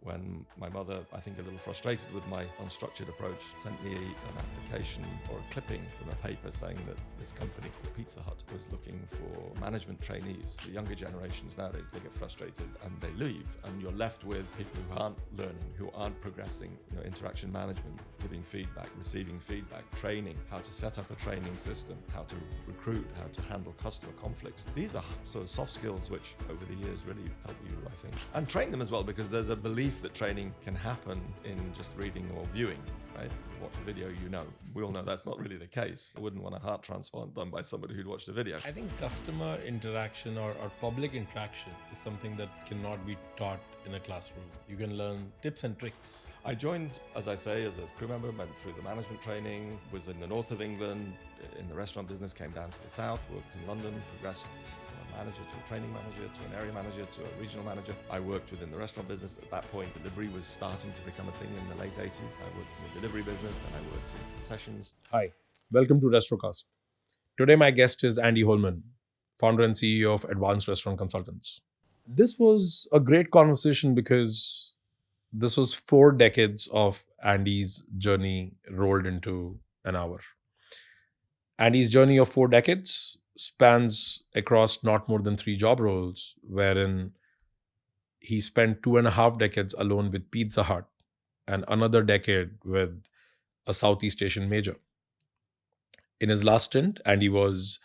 when my mother, I think a little frustrated with my unstructured approach, sent me an application or a clipping from a paper saying that this company called Pizza Hut was looking for management trainees. The younger generations nowadays, they get frustrated and they leave, and you're left with people who aren't learning, who aren't progressing, interaction management, giving feedback, receiving feedback, training, how to set up a training system, how to recruit, how to handle customer conflicts. These are sort of soft skills which over the years really help you, I think. And train them as well, because there's a belief that training can happen in just reading or viewing, right? Watch a video, We all know that's not really the case. I wouldn't want a heart transplant done by somebody who'd watched a video. I think customer interaction or public interaction is something that cannot be taught in a classroom. You can learn tips and tricks. I joined, as I say, as a crew member, went through the management training, was in the north of England, in the restaurant business, came down to the south, worked in London, progressed manager to a training manager to an area manager to a regional manager. I worked within the restaurant business. At that point, delivery was starting to become a thing in the late 80s. I worked in the delivery business, then I worked in concessions. Hi, welcome to Restrocast. Today my guest is Andy Holman, founder and CEO of Advanced Restaurant Consultants. This was a great conversation because this was 4 decades of Andy's journey rolled into an hour. Andy's journey of 4 decades spans across not more than 3 job roles, wherein he spent 2.5 decades alone with Pizza Hut and another decade with a Southeast Asian major. In his last stint, Andy was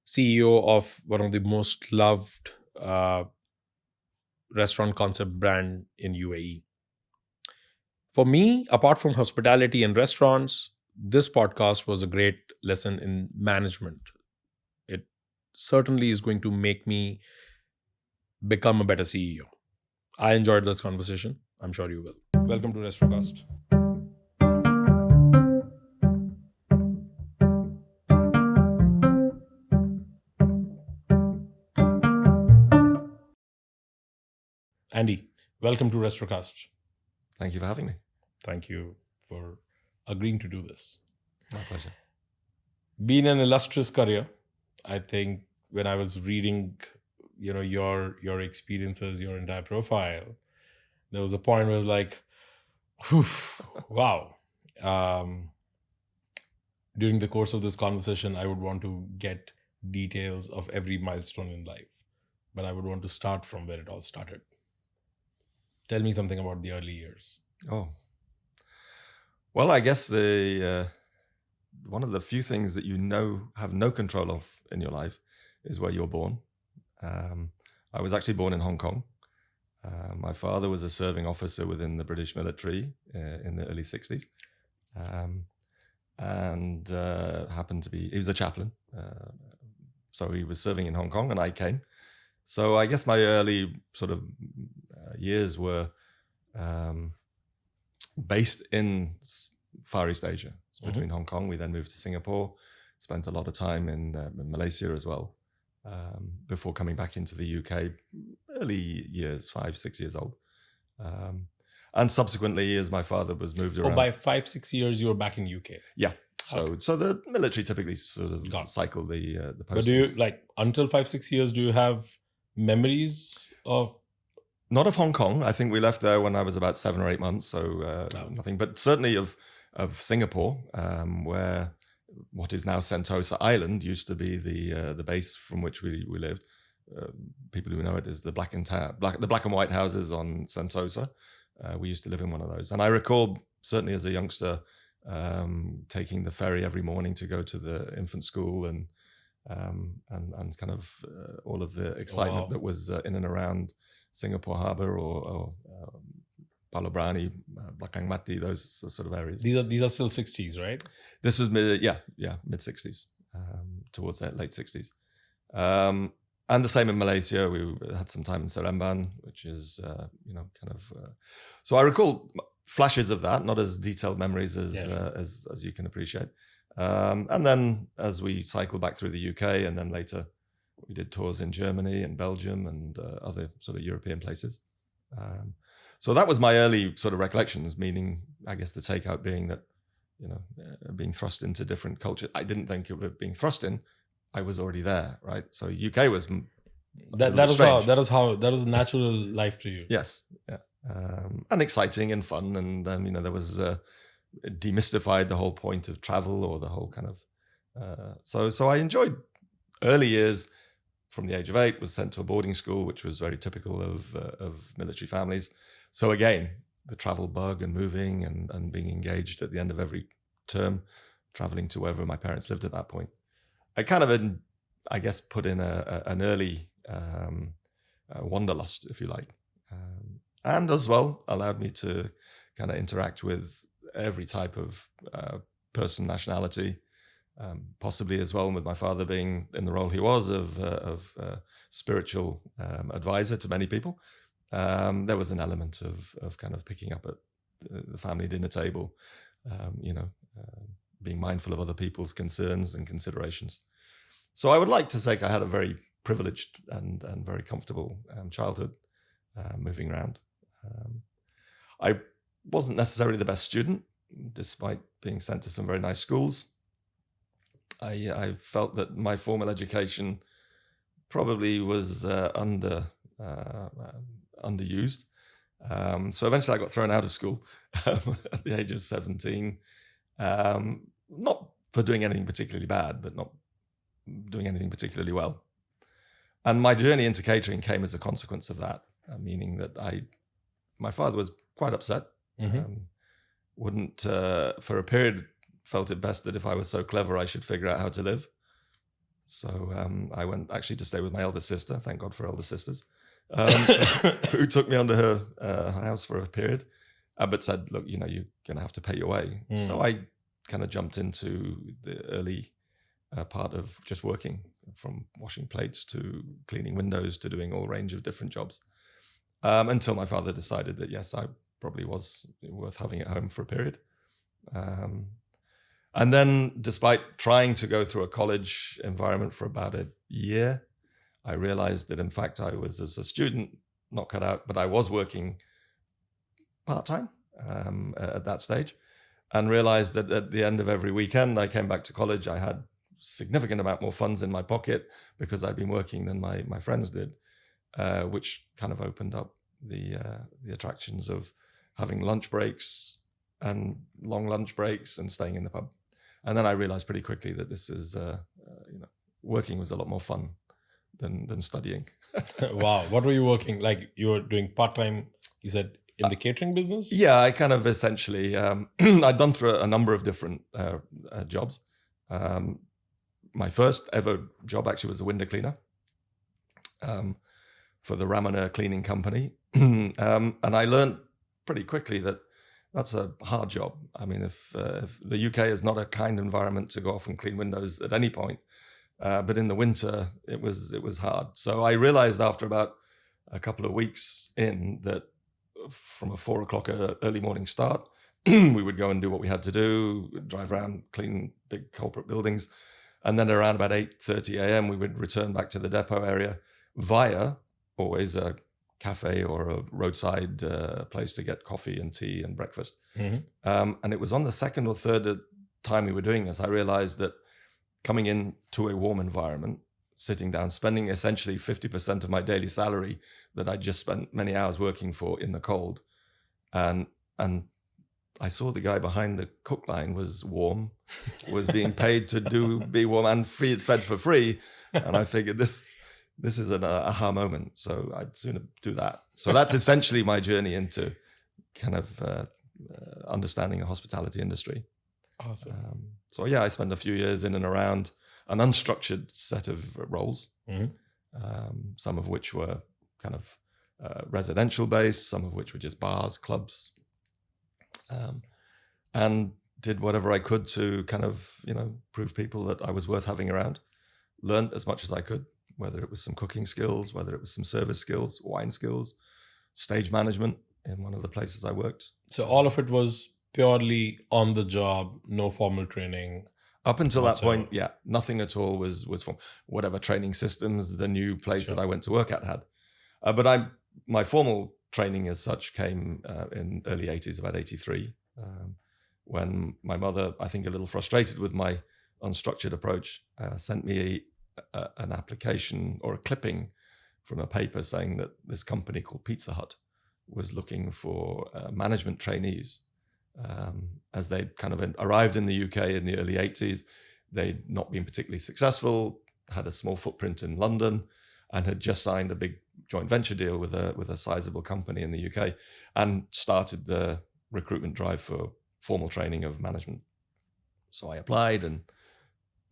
CEO of one of the most loved restaurant concept brand in UAE. For me, apart from hospitality and restaurants, this podcast was a great lesson in management. It certainly is going to make me become a better CEO. I enjoyed this conversation. I'm sure you will. Welcome to Restrocast. Andy, welcome to Restrocast. Thank you for having me. Thank you for agreeing to do this. My pleasure. Been an illustrious career. I think when I was reading, your experiences, your entire profile, there was a point where I was like, whew, wow. During the course of this conversation, I would want to get details of every milestone in life, but I would want to start from where it all started. Tell me something about the early years. Oh, well, I guess one of the few things that have no control of in your life is where you're born. I was actually born in Hong Kong. My father was a serving officer within the British military in the early 60s. And happened to be, he was a chaplain. So he was serving in Hong Kong and I came. So I guess my early sort of years were based in Far East Asia. So between Hong Kong, we then moved to Singapore, spent a lot of time in Malaysia as well, before coming back into the UK, early years, 5-6 years old. And subsequently, as my father was moved around. By 5-6 years, you were back in UK. Yeah. So the military typically sort of cycle the postings. But do you, until 5-6 years, do you have memories of? Not of Hong Kong. I think we left there when I was about 7 or 8 months. So nothing, but certainly of Singapore, where what is now Sentosa Island used to be the base from which we lived. People who know it as the black and white houses on Sentosa. We used to live in one of those, and I recall certainly as a youngster taking the ferry every morning to go to the infant school and kind of all of the excitement that was in and around Singapore Harbour or Palobrani, Belakang Mati, those sort of areas. These are still 60s, right? This was mid 60s, towards that late 60s. And the same in Malaysia. We had some time in Seremban, which is, so I recall flashes of that, not as detailed memories as you can appreciate. And then as we cycled back through the UK, and then later we did tours in Germany and Belgium and other sort of European places. So that was my early sort of recollections, meaning, I guess the takeout being that, being thrust into different cultures. I didn't think of it being thrust in. I was already there, right? So UK was that was natural life to you. Yes, yeah. and exciting and fun. And there was it demystified the whole point of travel, or the whole kind of. So I enjoyed early years. From the age of 8, was sent to a boarding school, which was very typical of military families. So again, the travel bug and moving and being engaged at the end of every term, traveling to wherever my parents lived at that point. I kind of, I guess, put in an early wanderlust, if you like. And as well allowed me to kind of interact with every type of person, nationality, possibly as well with my father being in the role he was of spiritual advisor to many people. There was an element of kind of picking up at the family dinner table, being mindful of other people's concerns and considerations. So I would like to say I had a very privileged and very comfortable childhood, moving around. I wasn't necessarily the best student, despite being sent to some very nice schools. I felt that my formal education probably was underused. So eventually I got thrown out of school at the age of 17, not for doing anything particularly bad, but not doing anything particularly well. And my journey into catering came as a consequence of that, meaning that my father was quite upset, wouldn't, for a period, felt it best that if I was so clever, I should figure out how to live. So I went actually to stay with my elder sister, thank God for elder sisters, who took me under her house for a period, but said, look, you're going to have to pay your way. So I kind of jumped into the early part of just working, from washing plates to cleaning windows to doing all range of different jobs, until my father decided that, yes, I probably was worth having at home for a period. And then, despite trying to go through a college environment for about a year, I realized that, in fact, I was, as a student, not cut out, but I was working part-time at that stage, and realized that at the end of every weekend I came back to college, I had significant amount more funds in my pocket because I'd been working than my friends did, which kind of opened up the attractions of having lunch breaks and long lunch breaks and staying in the pub. And then I realized pretty quickly that this is, working was a lot more fun than studying. Wow. What were you working? Like, you were doing part-time, you said, in the catering business? Yeah, I kind of essentially, I'd done through a number of different jobs. My first ever job actually was a window cleaner for the Ramana cleaning company. And I learned pretty quickly that that's a hard job. I mean, if the UK is not a kind environment to go off and clean windows at any point, but in the winter it was hard. So I realized after about a couple of weeks in that from a 4 o'clock early morning start, we would go and do what we had to do, drive around, clean big corporate buildings, and then around about 8:30 a.m. we would return back to the depot area via always a cafe or a roadside place to get coffee and tea and breakfast. And it was on the second or third time we were doing this, I realized that coming into a warm environment, sitting down, spending essentially 50% of my daily salary that I just spent many hours working for in the cold, and I saw the guy behind the cook line was warm, was being paid to be warm and fed for free, and I figured this is an aha moment, so I'd sooner do that. So that's essentially my journey into kind of understanding the hospitality industry. Awesome. So yeah, I spent a few years in and around an unstructured set of roles, some of which were kind of residential based, some of which were just bars, clubs, and did whatever I could to kind of, prove people that I was worth having around. Learned as much as I could, whether it was some cooking skills, whether it was some service skills, wine skills, stage management in one of the places I worked. So all of it was purely on the job, no formal training. Up until that point, yeah, nothing at all was from whatever training systems the new place that I went to work at had. But my formal training as such came in early 80s, about 83, when my mother, I think a little frustrated with my unstructured approach, sent me an application or a clipping from a paper saying that this company called Pizza Hut was looking for management trainees. As they'd kind of arrived in the UK in the early 80s, they'd not been particularly successful, had a small footprint in London, and had just signed a big joint venture deal with a sizable company in the UK, and started the recruitment drive for formal training of management. So I applied, and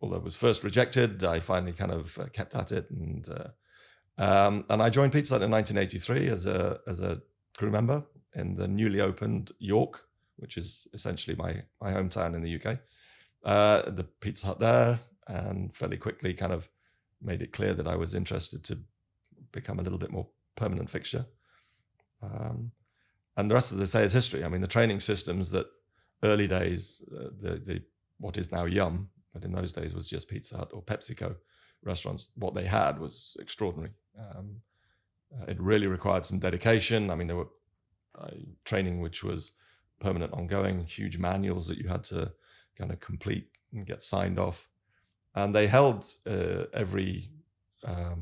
although it was first rejected, I finally kind of kept at it, and I joined Pizza Hut in 1983 as a crew member in the newly opened York, which is essentially my hometown in the UK. The Pizza Hut there, and fairly quickly kind of made it clear that I was interested to become a little bit more permanent fixture. And the rest, as they say, is history. I mean, the training systems that early days, the what is now Yum, but in those days was just Pizza Hut or PepsiCo restaurants, what they had was extraordinary. It really required some dedication. I mean, there were training which was permanent, ongoing, huge manuals that you had to kind of complete and get signed off. And they held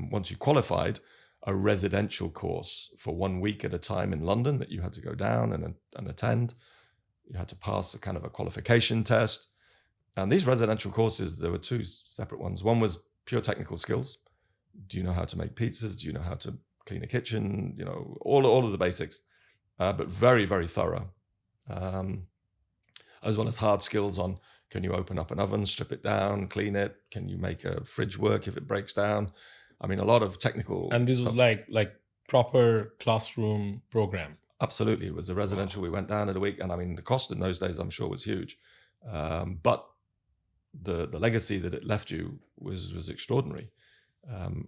once you qualified, a residential course for 1 week at a time in London that you had to go down and attend. You had to pass a kind of a qualification test. And these residential courses, there were two separate ones. One was pure technical skills. Do you know how to make pizzas? Do you know how to clean a kitchen? You know, all of the basics, but very, very thorough. As well as hard skills on, can you open up an oven, strip it down, clean it? Can you make a fridge work if it breaks down? I mean, a lot of technical. And this was like proper classroom program. Absolutely. It was a residential. Wow. We went down in a week. And I mean, the cost in those days, I'm sure, was huge. But the legacy that it left you was extraordinary.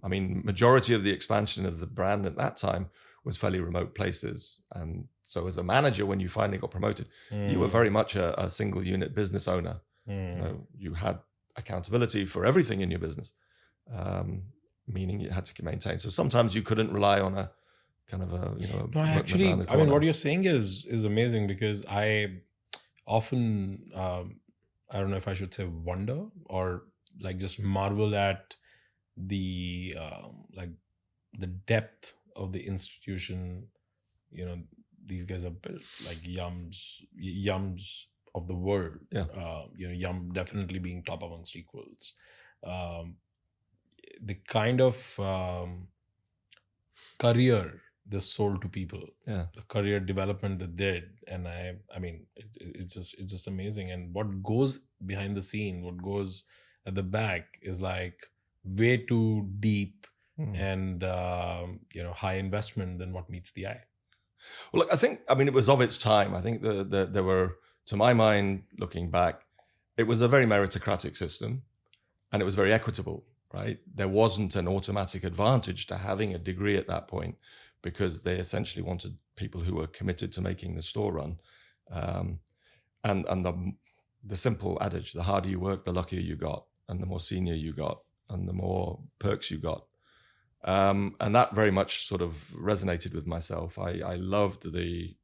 I mean, majority of the expansion of the brand at that time was fairly remote places. And so as a manager, when you finally got promoted, you were very much a single unit business owner. You know, you had accountability for everything in your business, meaning you had to maintain. So sometimes you couldn't rely on a kind of a, you know. No, actually, I mean, what you're saying is amazing, because I often, I don't know if I should say wonder or like just marvel at the the depth of the institution. You know, these guys are built like yums of the world. Yeah. You know, Yum definitely being top amongst equals. The kind of career they sold to people, yeah, the career development they did, and I mean, it's just amazing. And what goes behind the scene, what goes at the back, is like way too deep and you know, high investment than what meets the eye. Well, look, I think, I mean, it was of its time. I think there were, to my mind, looking back, it was a very meritocratic system, and it was very equitable, right? There wasn't an automatic advantage to having a degree at that point, because they essentially wanted people who were committed to making the store run. And the simple adage, the harder you work, the luckier you got, and the more senior you got, and the more perks you got. And that very much sort of resonated with myself. I loved the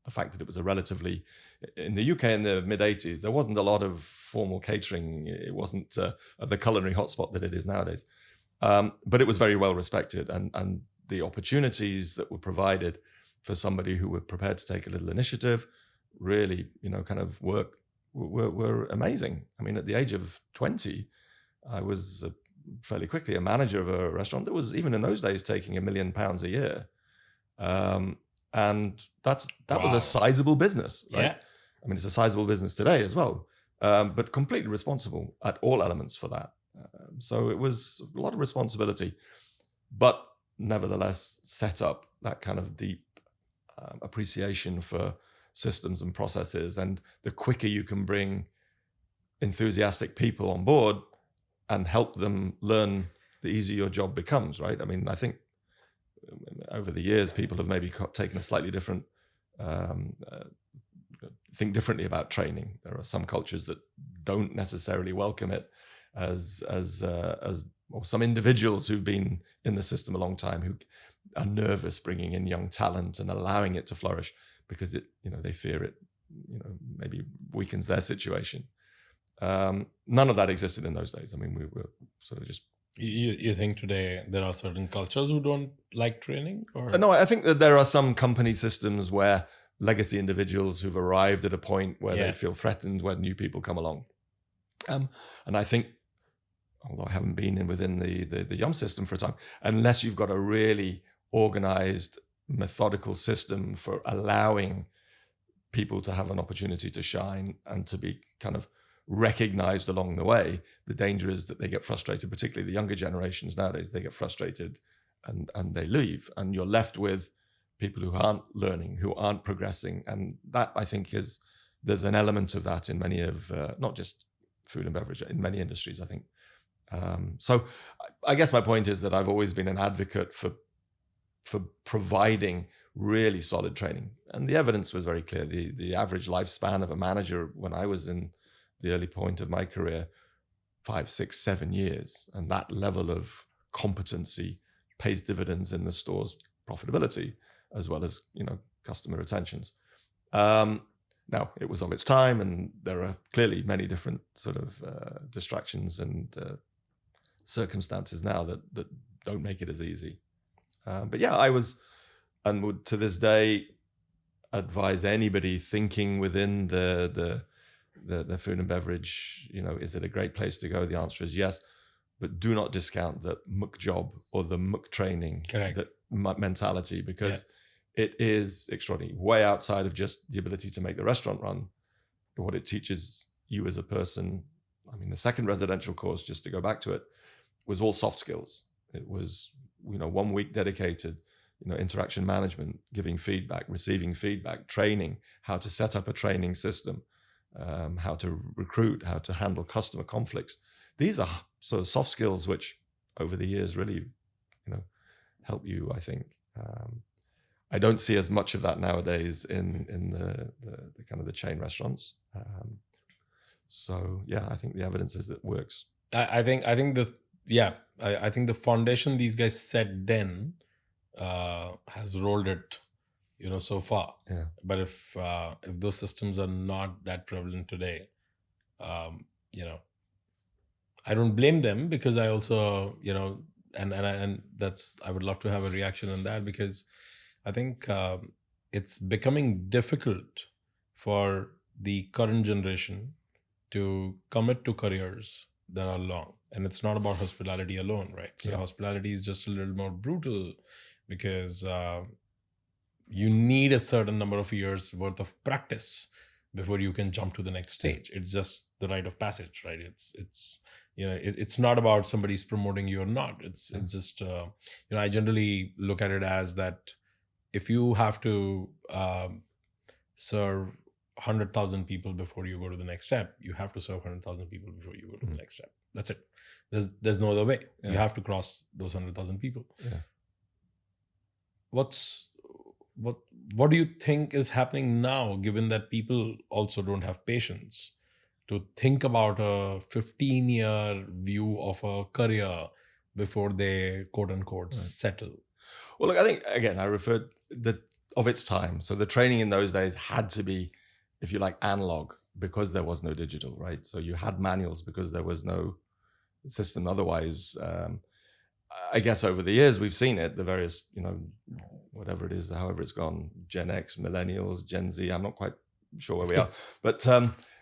fact that it was a relatively, in the UK in the mid 80s, there wasn't a lot of formal catering. It wasn't the culinary hotspot that it is nowadays. But it was very well respected, and the opportunities that were provided for somebody who were prepared to take a little initiative, really, you know, kind of were amazing. I mean, at the age of 20, I was fairly quickly a manager of a restaurant that was, even in those days, taking £1 million a year. And that was a sizable business, right? Yeah. I mean, it's a sizable business today as well, but completely responsible at all elements for that. So it was a lot of responsibility, but nevertheless set up that kind of deep appreciation for systems and processes. And the quicker you can bring enthusiastic people on board and help them learn, the easier your job becomes, right? I mean, I think over the years, people have maybe taken a slightly different, think differently about training. There are some cultures that don't necessarily welcome it or some individuals who've been in the system a long time who are nervous bringing in young talent and allowing it to flourish because it, you know, they fear it, you know, maybe weakens their situation. None of that existed in those days. I mean, we were sort of just You think today there are certain cultures who don't like training, or No, I think that there are some company systems where legacy individuals who've arrived at a point where Yeah. they feel threatened when new people come along. And I think, although I haven't been within the Yum system for a time, unless you've got a really organized, methodical system for allowing people to have an opportunity to shine and to be kind of recognized along the way, the danger is that they get frustrated, particularly the younger generations nowadays. They get frustrated and they leave, and you're left with people who aren't learning, who aren't progressing. And that, I think, there's an element of that in many of, not just food and beverage, in many industries, I think. So I guess my point is that I've always been an advocate for providing really solid training. And the evidence was very clear. The average lifespan of a manager when I was in the early point of my career, 5, 6, 7 years. And that level of competency pays dividends in the store's profitability, as well as, customer retentions. Now, it was of its time, and there are clearly many different sort of distractions and circumstances now that don't make it as easy. But yeah, I was, and would to this day advise anybody thinking within the food and beverage, is it a great place to go? The answer is yes, but do not discount the muck job or the muck training, Correct. that mentality, because it is extraordinary, way outside of just the ability to make the restaurant run. What it teaches you as a person, I mean, the second residential course, just to go back to it, was all soft skills. It was, 1 week dedicated, interaction management, giving feedback, receiving feedback, training, how to set up a training system, how to recruit, how to handle customer conflicts. These are sort of soft skills which over the years really, help you, I think. I don't see as much of that nowadays in the kind of the chain restaurants. So yeah, I think the evidence is that it works. I think the foundation these guys set then has rolled it, so far. Yeah. But if those systems are not that prevalent today, I don't blame them, because I also, and that's, I would love to have a reaction on that, because I think it's becoming difficult for the current generation to commit to careers that are long. And it's not about hospitality alone, right? So hospitality is just a little more brutal, because you need a certain number of years worth of practice before you can jump to the next stage. It's just the rite of passage, right? It's not about somebody's promoting you or not. It's just, I generally look at it as that if you have to serve 100,000 people before you go to the next step, you have to serve 100,000 people before you go to the next step. That's it. There's no other way. Yeah. You have to cross those 100,000 people. Yeah. What do you think is happening now, given that people also don't have patience to think about a 15-year view of a career before they quote unquote settle? Well, look, I think, again, I referred of its time. So the training in those days had to be, if you like, analog, because there was no digital, right? So you had manuals because there was no system. Otherwise, I guess over the years, we've seen it, the various, whatever it is, however it's gone, Gen X, millennials, Gen Z, I'm not quite sure where we are. But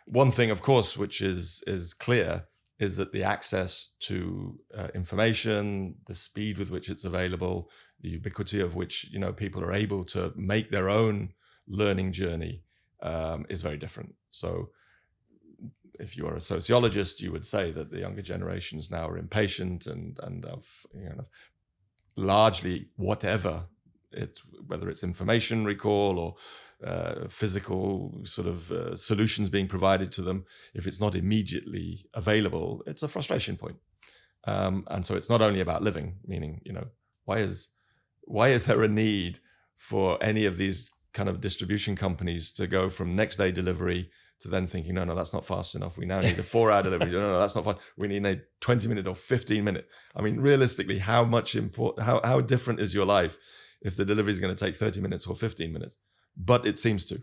one thing, of course, which is clear, is that the access to information, the speed with which it's available, the ubiquity of which, people are able to make their own learning journey is very different. So if you are a sociologist, you would say that the younger generations now are impatient and of, largely whatever whether it's information recall or physical sort of solutions being provided to them, if it's not immediately available, it's a frustration point. And so it's not only about living, meaning, why is there a need for any of these kind of distribution companies to go from next day delivery to then thinking, no, that's not fast enough. We now need a 4-hour delivery. No, that's not fast. We need a 20-minute or 15-minute. I mean, realistically, how different is your life if the delivery is going to take 30 minutes or 15 minutes? But it seems to.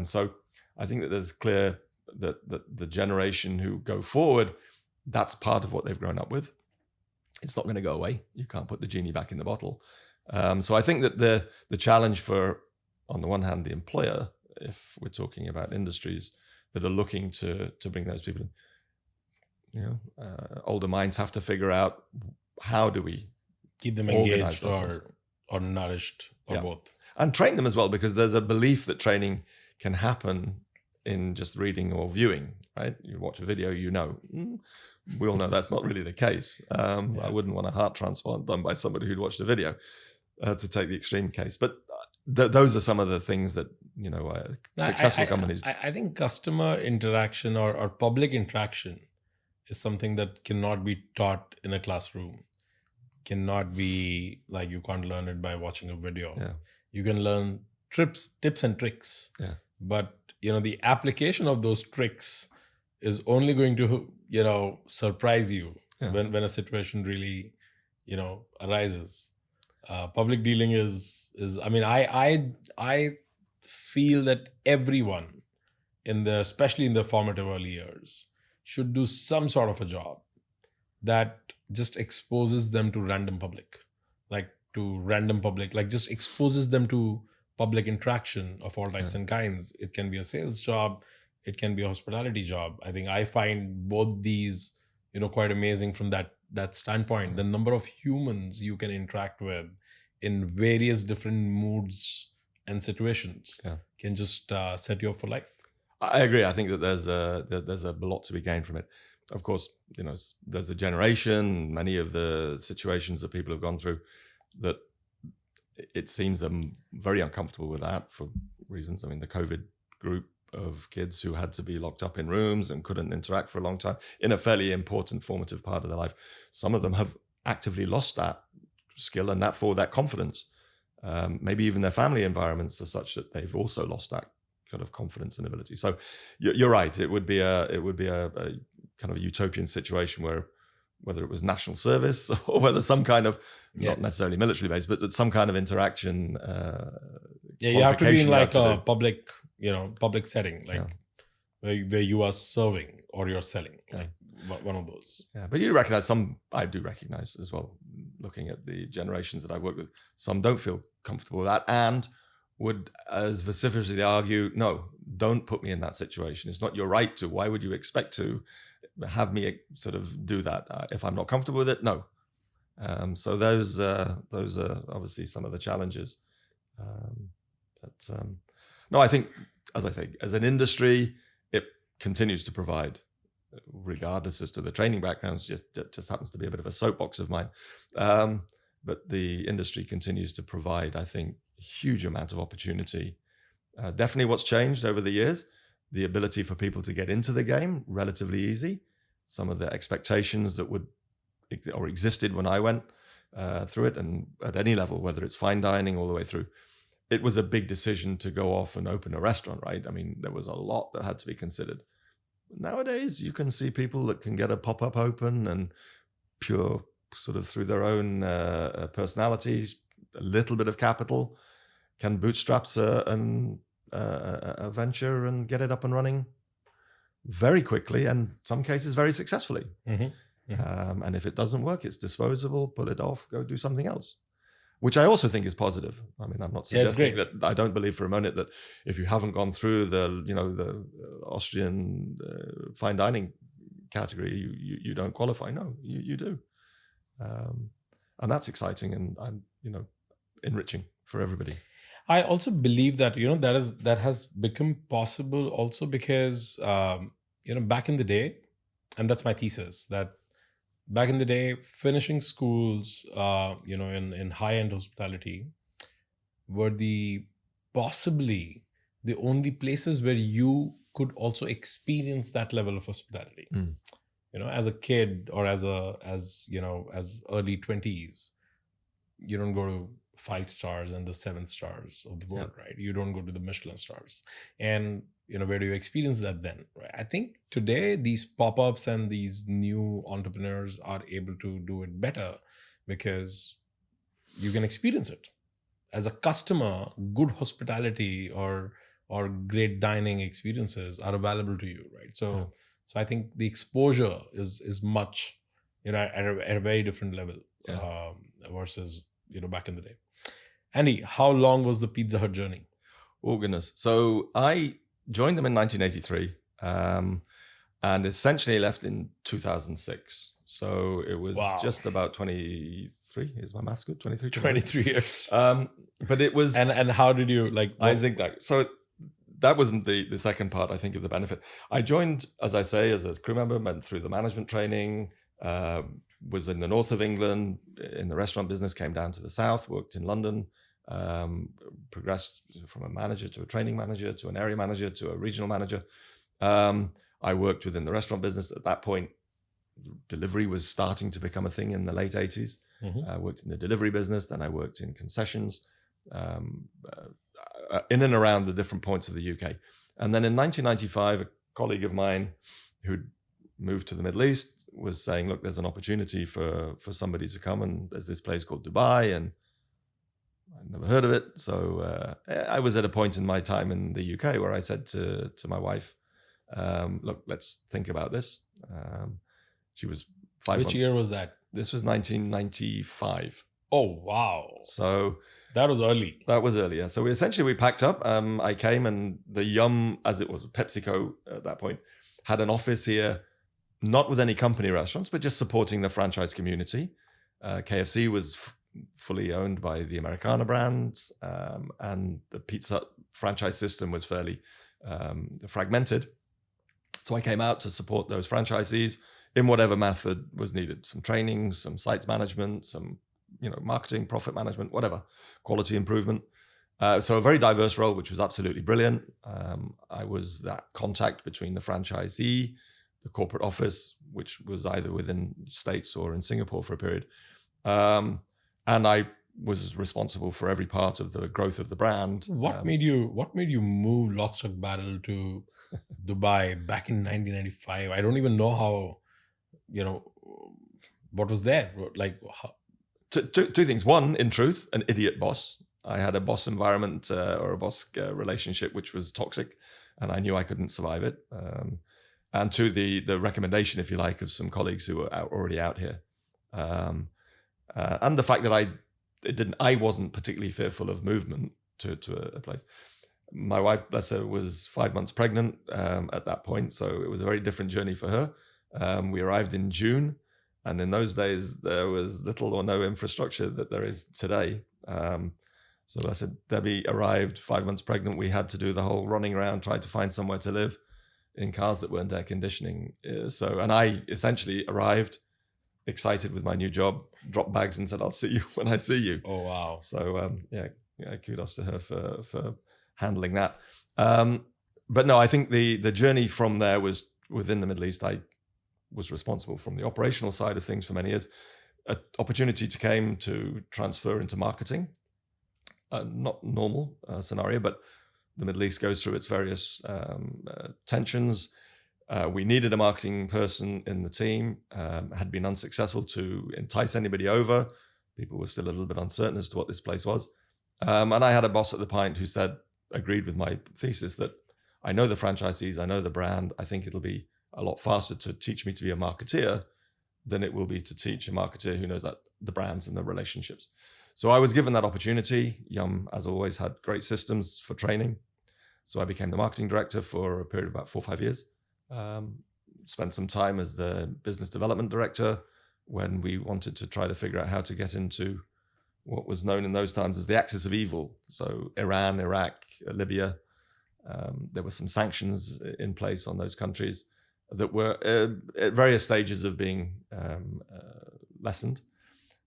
So I think that there's clear that the generation who go forward, that's part of what they've grown up with. it's not going to go away. You can't put the genie back in the bottle. So I think that the challenge for, on the one hand, the employer, if we're talking about industries that are looking to bring those people in, older minds have to figure out, how do we keep them engaged or nourished or both, and train them as well, because there's a belief that training can happen in just reading or viewing, right? You watch a video, we all know that's not really the case. I wouldn't want a heart transplant done by somebody who'd watched a video, to take the extreme case. But those are some of the things that, successful companies. I think customer interaction or public interaction is something that cannot be taught in a classroom. Cannot be like, you can't learn it by watching a video. Yeah. You can learn tips and tricks. Yeah. But, the application of those tricks is only going to, surprise you when a situation really, arises. Public dealing is I mean, I feel that everyone especially in the formative early years, should do some sort of a job that just exposes them to random public, just exposes them to public interaction of all types and kinds. It can be a sales job, it can be a hospitality job. I think I find both these, quite amazing from that standpoint. The number of humans you can interact with in various different moods and situations can just set you up for life. I agree. I think that there's a lot to be gained from it. Of course, there's a generation, many of the situations that people have gone through, that it seems I'm very uncomfortable with that for reasons. I mean, the COVID group of kids who had to be locked up in rooms and couldn't interact for a long time in a fairly important formative part of their life. Some of them have actively lost that skill and that confidence. Maybe even their family environments are such that they've also lost that kind of confidence and ability. So you're right. It would be a kind of a utopian situation where, whether it was national service or whether some kind of, not necessarily military based, but some kind of interaction. You have to be in like a public setting, where you are serving or you're selling, like one of those. Yeah, but I do recognize as well, looking at the generations that I've worked with, some don't feel comfortable with that and would as vociferously argue, no, don't put me in that situation. It's not your right to. Why would you expect to have me sort of do that? If I'm not comfortable with it, no. So those are obviously some of the challenges. No, I think, as I say, as an industry, it continues to provide, regardless as to the training backgrounds, just happens to be a bit of a soapbox of mine. But the industry continues to provide, I think, a huge amount of opportunity. Definitely what's changed over the years, the ability for people to get into the game relatively easy. Some of the expectations that existed when I went through it, and at any level, whether it's fine dining all the way through, it was a big decision to go off and open a restaurant, right? I mean, there was a lot that had to be considered. Nowadays, you can see people that can get a pop-up open and pure sort of through their own personalities, a little bit of capital, can bootstrap a venture and get it up and running very quickly, and in some cases very successfully. And if it doesn't work, it's disposable, pull it off, go do something else, which I also think is positive. I mean, I'm not suggesting that. I don't believe for a minute that if you haven't gone through the Austrian fine dining category, you don't qualify. No, you do. And that's exciting and enriching for everybody. I also believe that that has become possible also because back in the day, and that's my thesis, that back in the day, finishing schools in high-end hospitality were possibly the only places where you could also experience that level of hospitality. As a kid or as early 20s, you don't go to 5 stars and the 7 stars of the world, right? You don't go to the Michelin stars. And, where do you experience that then? Right? I think today these pop-ups and these new entrepreneurs are able to do it better because you can experience it. As a customer, good hospitality or great dining experiences are available to you, right? So I think the exposure is much at a very different level Yeah. versus, back in the day. Andy, how long was the Pizza Hut journey? Oh, goodness. So I joined them in 1983 and essentially left in 2006. So it was Wow. just about 23. Is my maths good? 23? 23 years. But it was... And how did you I zigzagged. So that wasn't the second part, I think, of the benefit. I joined, as I say, as a crew member, went through the management training, was in the north of England in the restaurant business, came down to the south, worked in London, progressed from a manager to a training manager to an area manager to a regional manager. I worked within the restaurant business. At that point, delivery was starting to become a thing in the late 80s. Mm-hmm. I worked in the delivery business, then I worked in concessions, in and around the different points of the UK. And then in 1995, a colleague of mine who'd moved to the Middle East was saying, look, there's an opportunity for somebody to come, and there's this place called Dubai, and I'd never heard of it. So I was at a point in my time in the UK where I said to my wife, look, let's think about this. She was 5 months. Which year was that? This was 1995. Oh, wow. So that was early. That was earlier. So we packed up. I came, and the Yum, as it was, PepsiCo at that point, had an office here, not with any company restaurants, but just supporting the franchise community. KFC was fully owned by the Americana brands, and the Pizza Hut franchise system was fairly fragmented. So I came out to support those franchisees in whatever method was needed. Some training, some sites management, some marketing, profit management, whatever, quality improvement. So a very diverse role, which was absolutely brilliant. I was that contact between the franchisee, the corporate office, which was either within States or in Singapore for a period. And I was responsible for every part of the growth of the brand. What made you move lock, stock, barrel to Dubai back in 1995? I don't even know how, what was there? Two things. One, in truth, an idiot boss. I had a boss environment or a boss relationship which was toxic, and I knew I couldn't survive it. And two, the recommendation, if you like, of some colleagues who were already out here, and the fact that I wasn't particularly fearful of movement to a place. My wife, bless her, was 5 months pregnant at that point, so it was a very different journey for her. We arrived in June. And in those days, there was little or no infrastructure that there is today. So I said, Debbie arrived 5 months pregnant. We had to do the whole running around, trying to find somewhere to live in cars that weren't air conditioning. And I essentially arrived excited with my new job, dropped bags and said, I'll see you when I see you. Oh, wow. So kudos to her for handling that. But no, I think the journey from there was within the Middle East. I was responsible from the operational side of things for many years. An opportunity came to transfer into marketing. Not normal scenario, but the Middle East goes through its various tensions. We needed a marketing person in the team. Had been unsuccessful to entice anybody over. People were still a little bit uncertain as to what this place was. And I had a boss at the Pint who agreed with my thesis that I know the franchisees, I know the brand. I think it'll be a lot faster to teach me to be a marketeer than it will be to teach a marketeer who knows the brands and the relationships. So I was given that opportunity. Yum, as always, had great systems for training. So I became the marketing director for a period of about 4 or 5 years. Spent some time as the business development director when we wanted to try to figure out how to get into what was known in those times as the axis of evil. So Iran, Iraq, Libya. There were some sanctions in place on those countries that were at various stages of being lessened.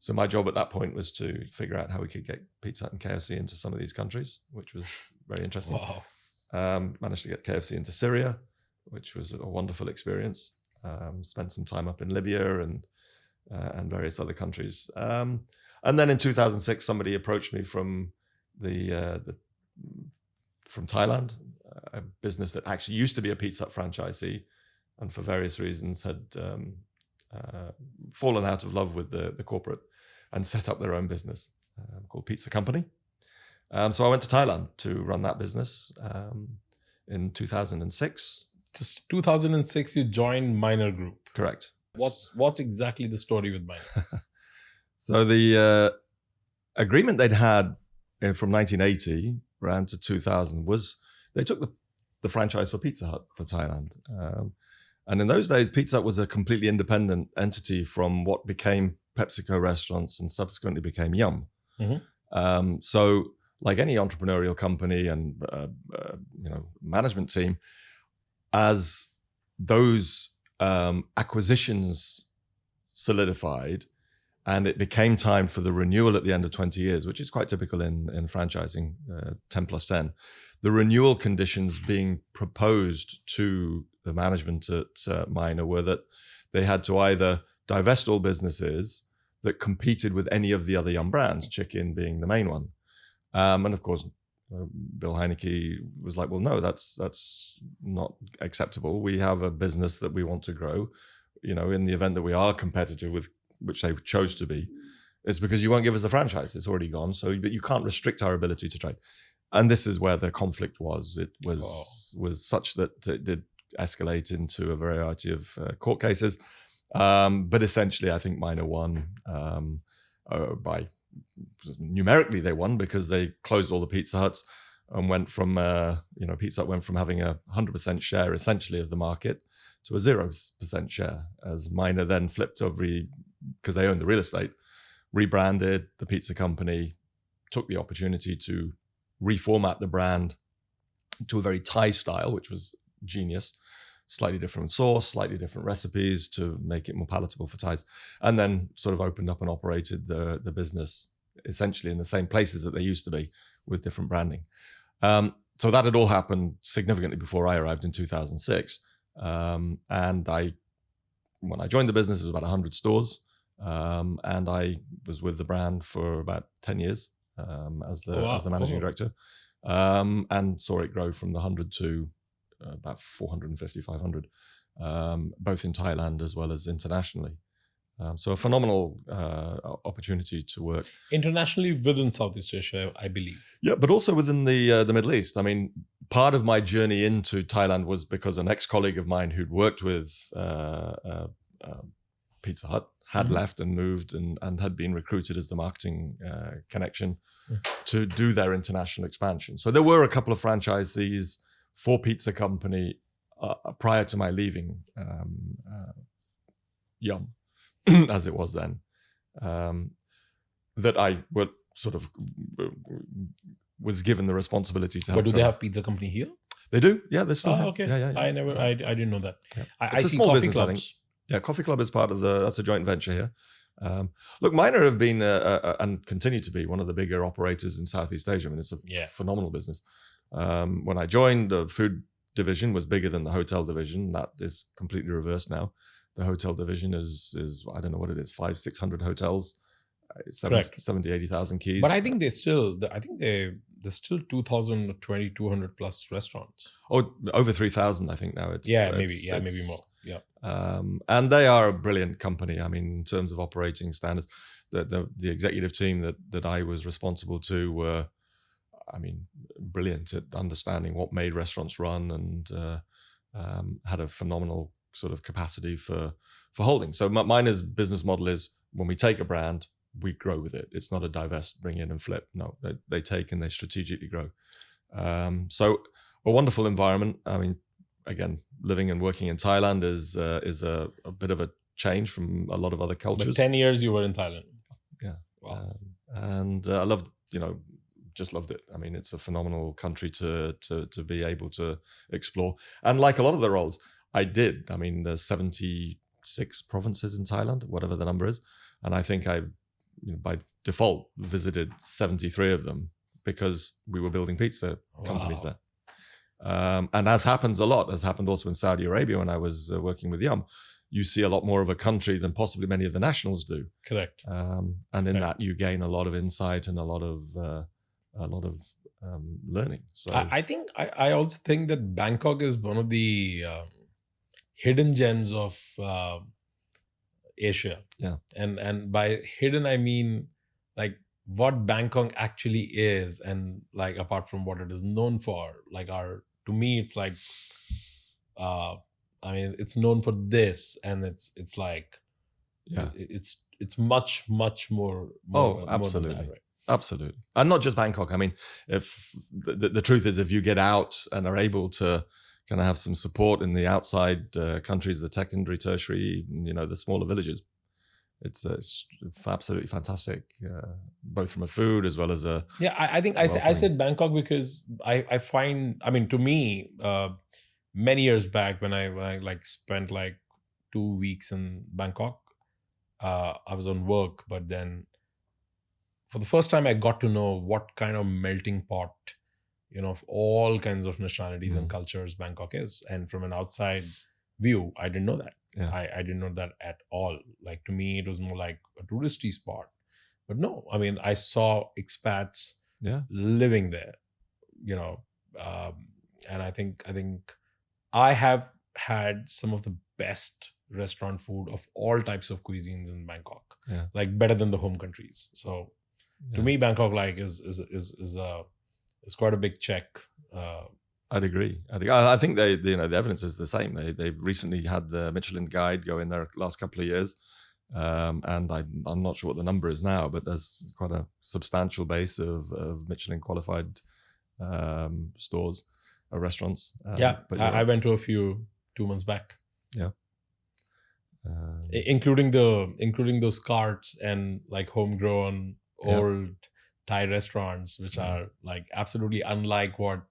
So my job at that point was to figure out how we could get Pizza Hut and KFC into some of these countries, which was very interesting. Wow. Managed to get KFC into Syria, which was a wonderful experience. Spent some time up in Libya and various other countries. And then in 2006, somebody approached me from from Thailand, a business that actually used to be a Pizza Hut franchisee, and for various reasons had fallen out of love with the corporate and set up their own business called Pizza Company. So I went to Thailand to run that business in 2006. Just 2006, you joined Minor Group. Correct. What's exactly the story with mine? So the agreement they'd had from 1980 around to 2000 was they took the franchise for Pizza Hut for Thailand. And in those days, Pizza Hut was a completely independent entity from what became PepsiCo restaurants and subsequently became Yum. So like any entrepreneurial company and management team, as those acquisitions solidified and it became time for the renewal at the end of 20 years, which is quite typical in franchising, 10 plus 10, the renewal conditions being proposed to the management at Minor were that they had to either divest all businesses that competed with any of the other Yum brands, chicken being the main one. And of course, Bill Heineke was like, well, no, that's not acceptable. We have a business that we want to grow. In the event that we are competitive with, which they chose to be, it's because you won't give us the franchise. It's already gone. But you can't restrict our ability to trade. And this is where the conflict was. It was such that it did escalate into a variety of court cases. But essentially, I think Minor won by numerically. They won because they closed all the Pizza Huts and went from Pizza Hut went from having 100% share essentially of the market to a 0% share, as Minor then flipped over because they owned the real estate, rebranded the pizza company, took the opportunity to reformat the brand to a very Thai style, which was genius. Slightly different sauce, slightly different recipes to make it more palatable for Thais, and then sort of opened up and operated the business essentially in the same places that they used to be with different branding. So that had all happened significantly before I arrived in 2006. And when I joined the business, it was about 100 stores. And I was with the brand for about 10 years as the managing director, and saw it grow from the 100 to about 450, 500, both in Thailand as well as internationally. So a phenomenal opportunity to work Internationally within Southeast Asia, I believe. Yeah, but also within the Middle East. I mean, part of my journey into Thailand was because an ex-colleague of mine who'd worked with Pizza Hut had left and moved and had been recruited as the marketing connection to do their international expansion. So there were a couple of franchisees for Pizza Company prior to my leaving Yum, as it was then, that I would sort of was given the responsibility to help. But do they have Pizza Company here? They do, yeah. They still have. Okay. Yeah. I didn't know that. Yeah. I see small business, clubs. I think. Yeah, Coffee Club is part of that's a joint venture here. Look, Minor have been and continue to be one of the bigger operators in Southeast Asia. I mean, it's a phenomenal business. When I joined, the food division was bigger than the hotel division. That is completely reversed now. The hotel division is I don't know what it is, 500-600 hotels, 70, 80,000 keys. But I think there's still 2,200 plus restaurants. Oh, over 3,000, I think now. Maybe more. Yeah. And they are a brilliant company. I mean, in terms of operating standards, the executive team that I was responsible to were, I mean, brilliant at understanding what made restaurants run and had a phenomenal sort of capacity for holding. So Minor's business model is when we take a brand, we grow with it. It's not a divest, bring in and flip. No, they take and they strategically grow. So a wonderful environment. I mean, again, living and working in Thailand is a bit of a change from a lot of other cultures. But 10 years you were in Thailand. Yeah. Wow. And I loved, just loved it. I mean, it's a phenomenal country to be able to explore. And like a lot of the roles, I did. I mean, there's 76 provinces in Thailand, whatever the number is. And I think I, by default, visited 73 of them because we were building pizza companies there. And as happens a lot, as happened also in Saudi Arabia when I was working with Yum, you see a lot more of a country than possibly many of the nationals do. Correct. And in that you gain a lot of insight and a lot of learning. So I think I also think that Bangkok is one of the hidden gems of Asia. Yeah. And by hidden I mean like what Bangkok actually is, and like apart from what it is known for, like to me it's like I mean, it's known for this, and it's like, Yeah. it's much more Oh, more than that, absolutely. right? Absolutely. And not just Bangkok. I mean, if the truth is, if you get out and are able to kind of have some support in the outside countries, the secondary, tertiary, the smaller villages, it's absolutely fantastic, both from a food as well as a Yeah, I think I welcoming. said Bangkok because I find, I mean, to me, many years back when I like spent like 2 weeks in Bangkok, I was on work, but then for the first time I got to know what kind of melting pot, of all kinds of nationalities and cultures Bangkok is. And from an outside view, I didn't know that. Yeah. I didn't know that at all. Like, to me, it was more like a touristy spot. But no, I mean, I saw expats living there, and I think I have had some of the best restaurant food of all types of cuisines in Bangkok, like better than the home countries. So to me, Bangkok like is quite a big check. I'd agree. I think the evidence is the same. They recently had the Michelin guide go in there last couple of years. And I'm not sure what the number is now, but there's quite a substantial base of Michelin qualified stores or restaurants. But I went to a few 2 months back. Yeah. Including those carts and like homegrown old Thai restaurants, which are like absolutely unlike what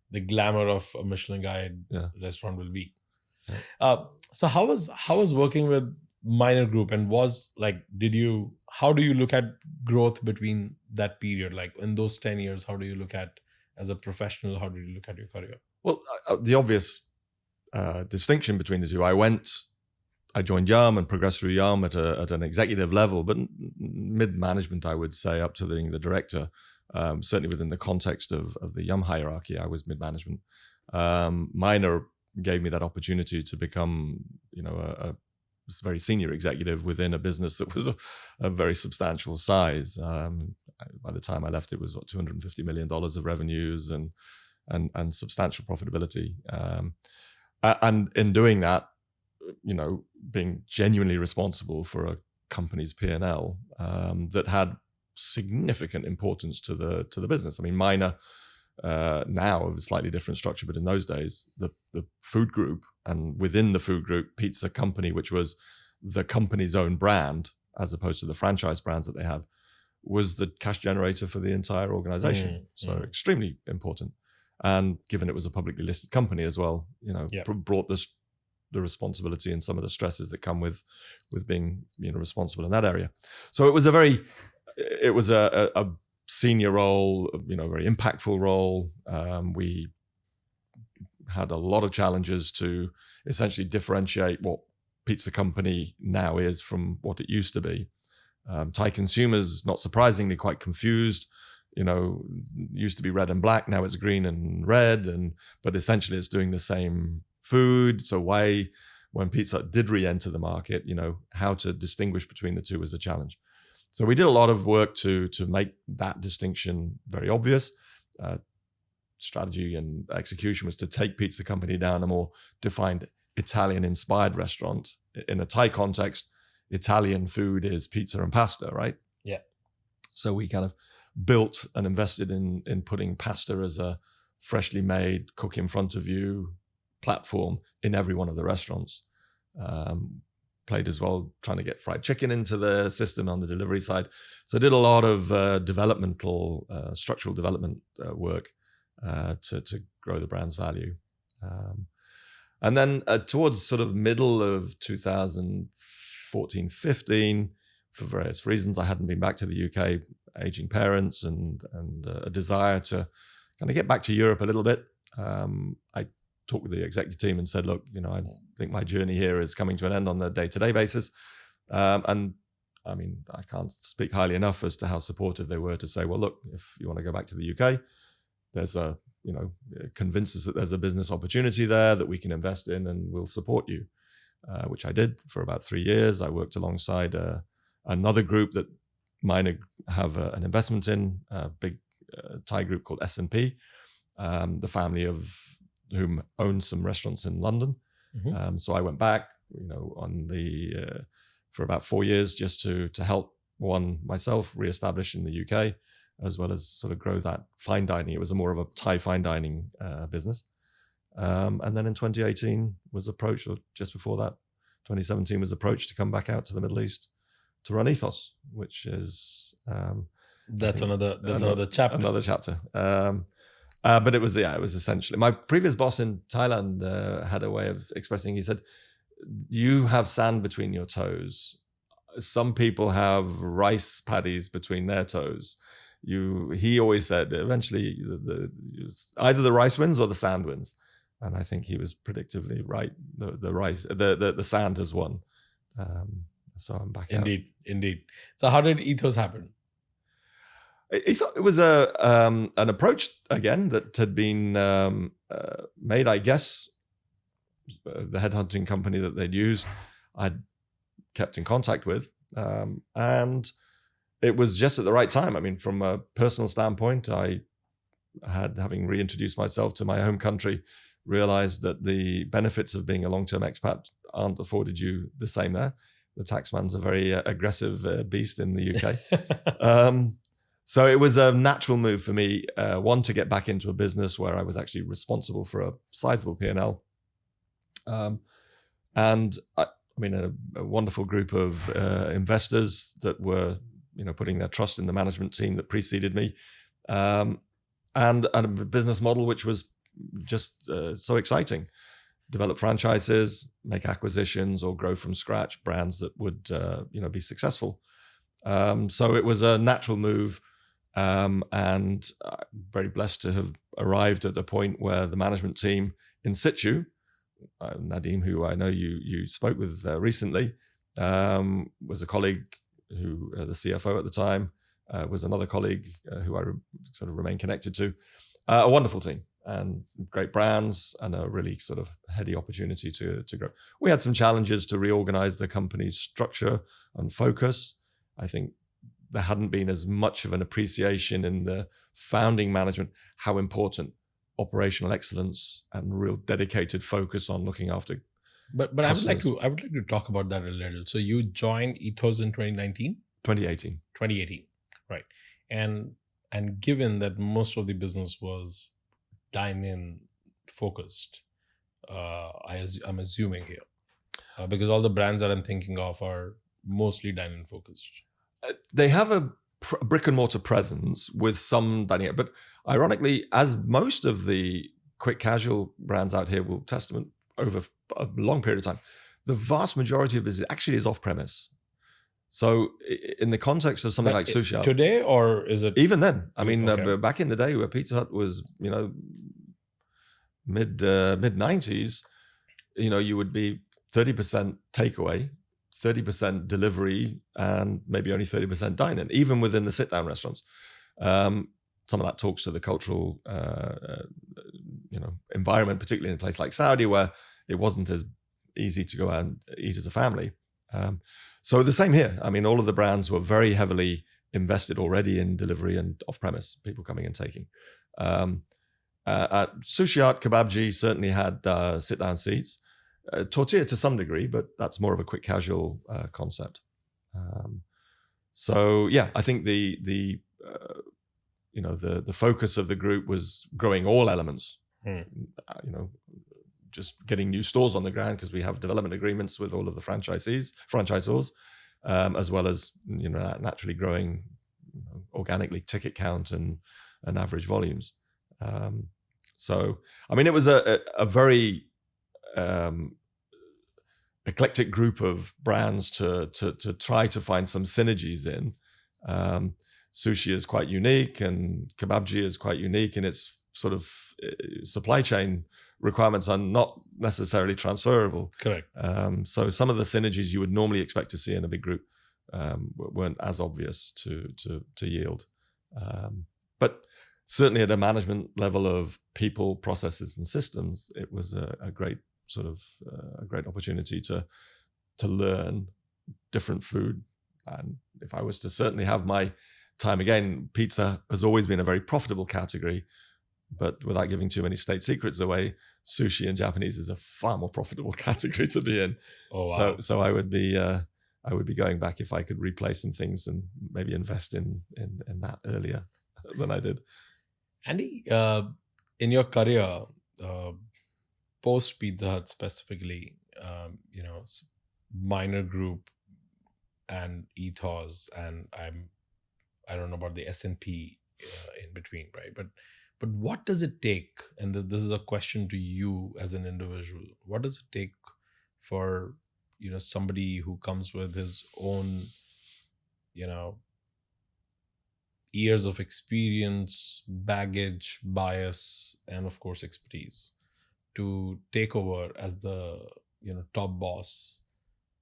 the glamour of a Michelin guide restaurant will be. So how was working with Minor Group, and was like, how do you look at growth between that period? Like in those 10 years, how do you look at, as a professional, how do you look at your career? Well, the obvious distinction between the two, I joined Yum and progressed through Yum at an executive level, but mid-management, I would say, up to the director. Certainly within the context of the Yum hierarchy, I was mid-management. Minor gave me that opportunity to become, a very senior executive within a business that was a very substantial size. By the time I left, it was $250 million of revenues and substantial profitability. And in doing that, being genuinely responsible for a company's P&L that had significant importance to the business. I mean, Minor now of a slightly different structure, but in those days, the food group, and within the food group, Pizza Company, which was the company's own brand, as opposed to the franchise brands that they have, was the cash generator for the entire organization. So extremely important. And given it was a publicly listed company as well, brought the responsibility and some of the stresses that come with being responsible in that area. So it was a senior role, very impactful role. We had a lot of challenges to essentially differentiate what Pizza Company now is from what it used to be. Thai consumers, not surprisingly, quite confused. Used to be red and black, now it's green and red, but essentially it's doing the same food. So why, when pizza did re-enter the market, how to distinguish between the two was a challenge. So we did a lot of work to make that distinction very obvious. Strategy and execution was to take Pizza Company down a more defined Italian-inspired restaurant. In a Thai context, Italian food is pizza and pasta, right? Yeah. So we kind of built and invested in putting pasta as a freshly made, cook in front of you platform in every one of the restaurants. Played as well trying to get fried chicken into the system on the delivery side. So I did a lot of developmental, structural development work to grow the brand's value. And then towards sort of middle of 2014-15, for various reasons, I hadn't been back to the UK, aging parents and a desire to kind of get back to Europe a little bit. I talked with the executive team and said, look, I think my journey here is coming to an end on the day-to-day basis. And I mean, I can't speak highly enough as to how supportive they were to say, well, look, if you want to go back to the UK, there's convince us that there's a business opportunity there that we can invest in and we'll support you, which I did for about 3 years. I worked alongside another group that Minor have an investment in, a big Thai group called S&P, the family of whom owns some restaurants in London. So I went back, for about 4 years just to help myself reestablish in the UK, as well as sort of grow that fine dining. It was more of a Thai fine dining business. And then in 2018 was approached, or just before that, 2017 was approached to come back out to the Middle East to run Ethos, which is that's another chapter. Another chapter. But it was essentially, my previous boss in Thailand had a way of expressing. He said, "You have sand between your toes. Some people have rice paddies between their toes." He always said, eventually, either the rice wins or the sand wins. And I think he was predictably right. The sand has won. So I'm back out. Indeed. So how did Ethos happen? It was an approach again that had been made, I guess. The headhunting company that they'd used, I'd kept in contact with, and it was just at the right time. I mean, from a personal standpoint, I had, having reintroduced myself to my home country, realized that the benefits of being a long-term expat aren't afforded you the same there. The taxman's a very aggressive beast in the UK. So it was a natural move for me, one, to get back into a business where I was actually responsible for a sizable P&L. And a wonderful group of investors that were, putting their trust in the management team that preceded me, and a business model which was just so exciting. Develop franchises, make acquisitions, or grow from scratch brands that would, be successful. So it was a natural move, and I'm very blessed to have arrived at a point where the management team in situ, Nadeem, who I know you spoke with recently, was a colleague who, the CFO at the time, was another colleague who I sort of remain connected to. A wonderful team and great brands, and a really sort of heady opportunity to grow. We had some challenges to reorganize the company's structure and focus. I think there hadn't been as much of an appreciation in the founding management how important operational excellence and real dedicated focus on looking after. But I would like to talk about that a little. So you joined Ethos in 2019? 2018, right? And given that most of the business was dine-in focused, I'm assuming here, because all the brands that I'm thinking of are mostly dine-in focused. They have a brick and mortar presence with some dining, but ironically, as most of the quick casual brands out here will testament over a long period of time, the vast majority of business actually is off premise. So in the context of something like sushi Hut today, or is it even then? I mean, okay. Back in the day where Pizza Hut was, mid 90s, you would be 30% takeaway, 30% delivery, and maybe only 30% dine-in, even within the sit-down restaurants. Some of that talks to the cultural, environment, particularly in a place like Saudi, where it wasn't as easy to go out and eat as a family. So the same here. I mean, all of the brands were very heavily invested already in delivery and off-premise, people coming and taking. Sushi Hut, Kebabji certainly had sit-down seats. Tortilla to some degree, but that's more of a quick casual concept. So yeah, I think the focus of the group was growing all elements. Just getting new stores on the ground, because we have development agreements with all of the franchisors, as well as naturally growing organically ticket count and average volumes. So I mean, it was a very eclectic group of brands to try to find some synergies in. Sushi is quite unique, and Kebabji is quite unique in its sort of supply chain requirements are not necessarily transferable. Correct. So some of the synergies you would normally expect to see in a big group weren't as obvious to yield. But certainly at a management level of people, processes, and systems, it was a great a great opportunity to learn different food. And if I was to certainly have my time again, pizza has always been a very profitable category, but without giving too many state secrets away, sushi in Japanese is a far more profitable category to be in. Oh, wow. So I would be going back if I could replay some things and maybe invest in that earlier than I did. Andy, in your career, post Pizza Hut specifically, Minor Group and Ethos, and I don't know about the S&P in between, right? But what does it take? And this is a question to you as an individual. What does it take for somebody who comes with his own years of experience, baggage, bias, and of course expertise to take over as the top boss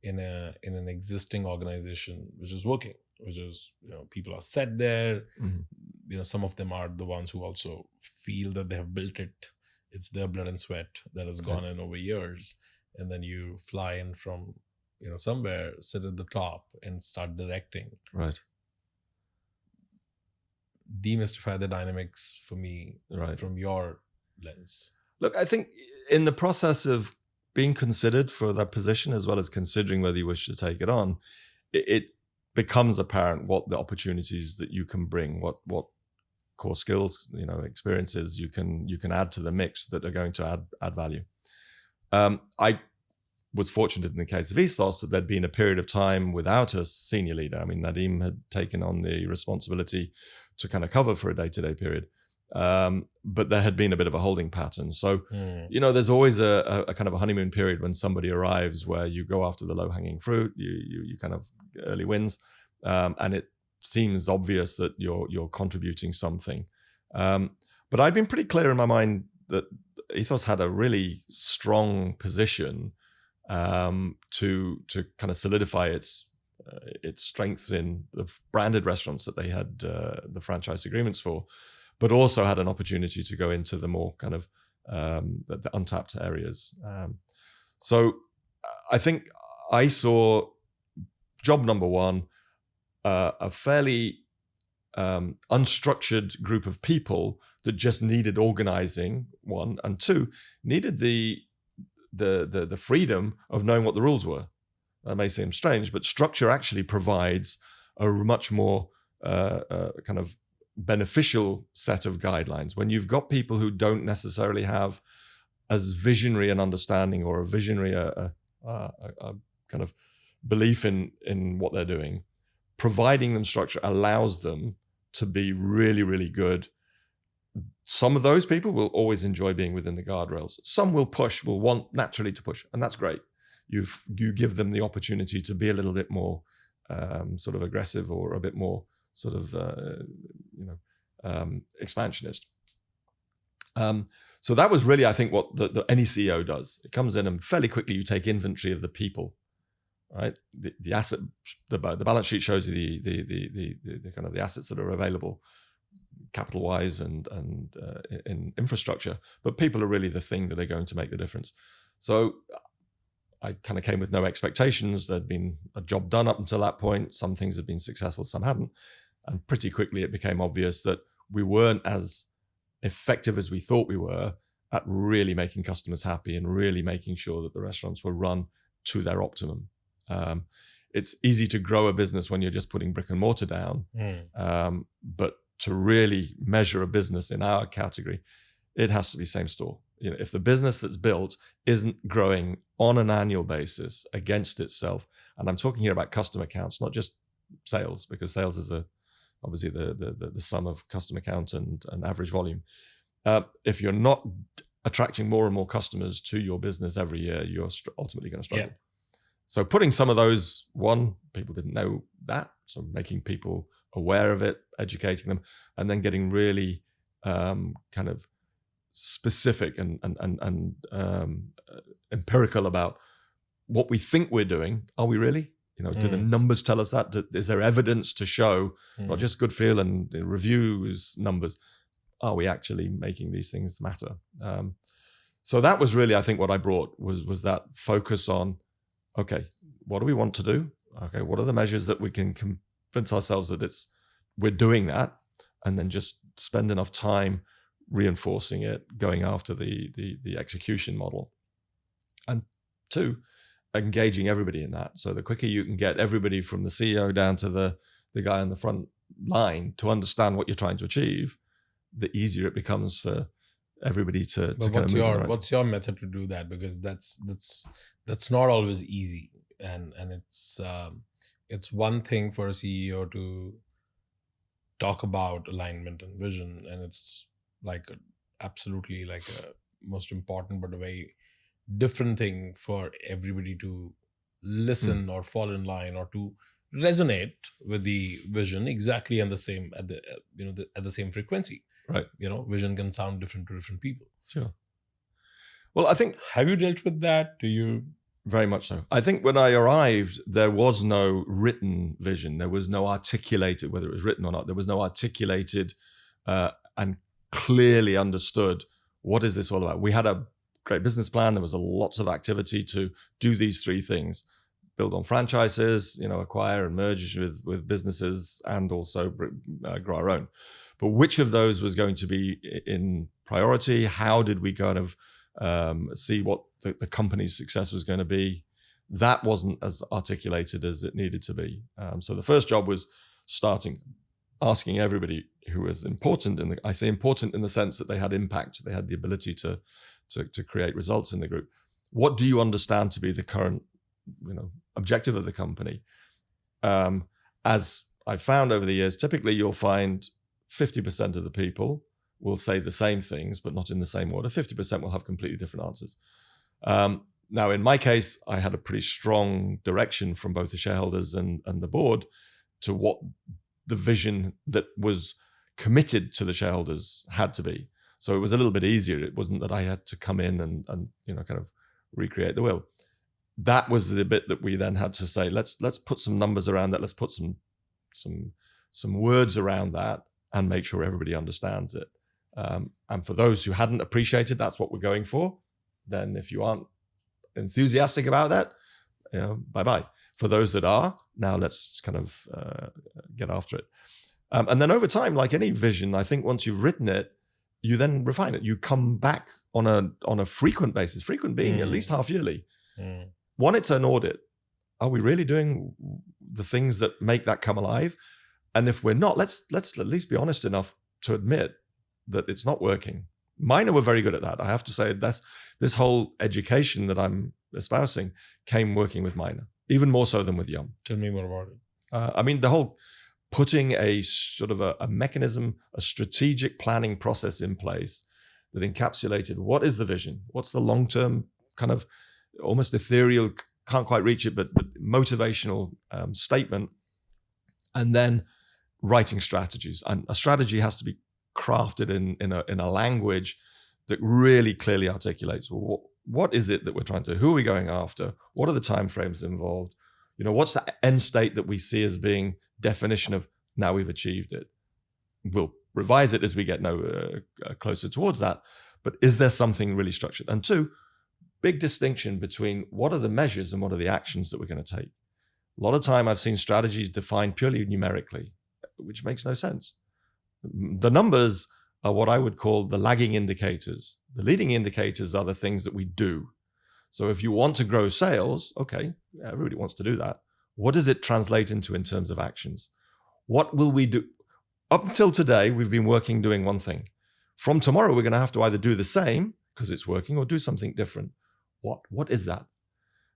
in an existing organization which is working, which is people are set there. Mm-hmm. Some of them are the ones who also feel that they have built it. It's their blood and sweat that has gone in over years, and then you fly in from somewhere, sit at the top, and start directing. Right. Demystify the dynamics for me, right, from your lens. Look, I think in the process of being considered for that position, as well as considering whether you wish to take it on, it becomes apparent what the opportunities that you can bring, what core skills, experiences you can add to the mix that are going to add value. I was fortunate in the case of Ethos that there'd been a period of time without a senior leader. I mean, Nadeem had taken on the responsibility to kind of cover for a day-to-day period. But there had been a bit of a holding pattern. So, there's always a kind of a honeymoon period when somebody arrives where you go after the low-hanging fruit, you kind of early wins, and it seems obvious that you're contributing something. But I'd been pretty clear in my mind that Ethos had a really strong position to kind of solidify its strengths in the branded restaurants that they had the franchise agreements for, but also had an opportunity to go into the more kind of the untapped areas. So I think I saw job number one, a fairly unstructured group of people that just needed organizing, one, and two, needed the freedom of knowing what the rules were. That may seem strange, but structure actually provides a much more kind of beneficial set of guidelines. When you've got people who don't necessarily have as visionary an understanding or a visionary a kind of belief in what they're doing, providing them structure allows them to be really, really good. Some of those people will always enjoy being within the guardrails. Some will want naturally to push, and that's great. You give them the opportunity to be a little bit more sort of aggressive or a bit more sort of expansionist. So that was really, I think, what any CEO does. It comes in and fairly quickly you take inventory of the people, right? The asset, the balance sheet shows you the kind of the assets that are available, capital wise and in infrastructure, but people are really the thing that are going to make the difference. So I kind of came with no expectations. There'd been a job done up until that point. Some things had been successful, some hadn't. And pretty quickly it became obvious that we weren't as effective as we thought we were at really making customers happy and really making sure that the restaurants were run to their optimum. It's easy to grow a business when you're just putting brick and mortar down. But to really measure a business in our category, it has to be same store. If the business that's built isn't growing on an annual basis against itself, and I'm talking here about customer counts, not just sales, because sales is obviously the sum of customer count and average volume. If you're not attracting more and more customers to your business every year, you're ultimately going to struggle. Yeah. So putting some of those, people didn't know that, so making people aware of it, educating them, and then getting really kind of specific and empirical about what we think we're doing. Are we really? Do the numbers tell us that? Is there evidence to show, not just good feel and reviews numbers? Are we actually making these things matter? So that was really, I think, what I brought was that focus on, okay, what do we want to do? Okay, what are the measures that we can convince ourselves that we're doing that, and then just spend enough time reinforcing it, going after the execution model. And 2, engaging everybody in that. So the quicker you can get everybody from the CEO down to the guy on the front line to understand what you're trying to achieve, the easier it becomes for everybody to kind of move. What's your method to do that? Because that's not always easy, and it's one thing for a CEO to talk about alignment and vision, and it's absolutely a most important but a very different thing for everybody to listen or fall in line or to resonate with the vision exactly at the same at the same frequency. Right. Vision can sound different to different people. Sure. Well, I think... Have you dealt with that? Do you? Very much so. I think when I arrived, there was no written vision. There was no articulated, whether it was written or not, there was no articulated and clearly understood, what is this all about? We had a great business plan. There was lots of activity to do these 3 things: build on franchises, acquire and merge with businesses, and also grow our own. But which of those was going to be in priority? How did we kind of see what the company's success was going to be? That wasn't as articulated as it needed to be. So the first job was asking everybody who was important. I say important in the sense that they had impact. They had the ability to create results in the group. What do you understand to be the current, objective of the company? As I've found over the years, typically you'll find 50% of the people will say the same things, but not in the same order. 50% will have completely different answers. Now, in my case, I had a pretty strong direction from both the shareholders and the board to what the vision that was committed to the shareholders had to be. So it was a little bit easier. It wasn't that I had to come in and kind of recreate the wheel. That was the bit that we then had to say, let's put some numbers around that. Let's put some words around that and make sure everybody understands it. And for those who hadn't appreciated that's what we're going for, then if you aren't enthusiastic about that, bye-bye. For those that are, now let's kind of get after it. And then over time, like any vision, I think once you've written it, you then refine it. You come back on a frequent basis, frequent being at least half yearly. One, it's an audit. Are we really doing the things that make that come alive? And if we're not, let's at least be honest enough to admit that it's not working. Mine were very good at that. I have to say this whole education that I'm espousing came working with Minor, even more so than with Yum. Tell me more about it. The whole putting a sort of a mechanism, a strategic planning process in place that encapsulated what is the vision, what's the long-term kind of almost ethereal, can't quite reach it, but motivational statement, and then writing strategies. And a strategy has to be crafted in a language that really clearly articulates what is it that we're trying to, who are we going after, what are the timeframes involved, what's the end state that we see as being definition of now we've achieved it. We'll revise it as we get closer towards that, but is there something really structured? And 2, big distinction between what are the measures and what are the actions that we're going to take. A lot of time I've seen strategies defined purely numerically, which makes no sense. The numbers are what I would call the lagging indicators. The leading indicators are the things that we do. So if you want to grow sales, okay, everybody wants to do that. What does it translate into in terms of actions? What will we do? Up until today, we've been doing one thing. From tomorrow, we're going to have to either do the same because it's working or do something different. What is that?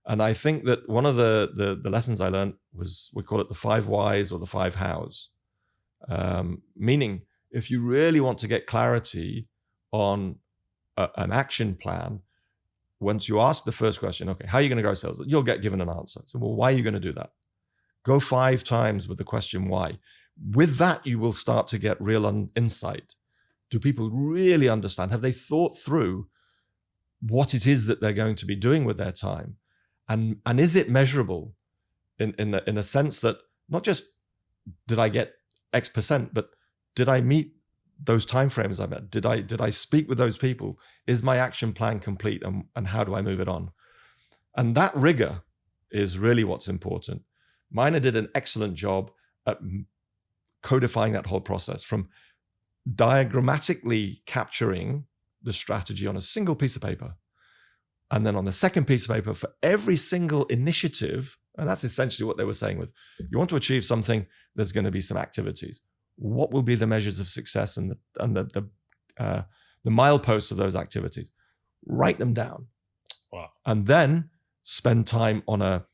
And I think that one of the lessons I learned was, we call it the 5 whys or the 5 hows. Meaning, if you really want to get clarity on an action plan, once you ask the first question, okay, how are you going to grow sales? You'll get given an answer. So, well, why are you going to do that? Go 5 times with the question why. With that, you will start to get real insight. Do people really understand? Have they thought through what it is that they're going to be doing with their time? And is it measurable in a sense that not just did I get X%, but did I meet those timeframes I met? Did I speak with those people? Is my action plan complete? And how do I move it on? And that rigor is really what's important. Minor did an excellent job at codifying that whole process from diagrammatically capturing the strategy on a single piece of paper. And then on the second piece of paper, for every single initiative, and that's essentially what they were saying with, you want to achieve something, there's going to be some activities. What will be the measures of success and the mileposts of those activities? Write them down. Wow. And then spend time on a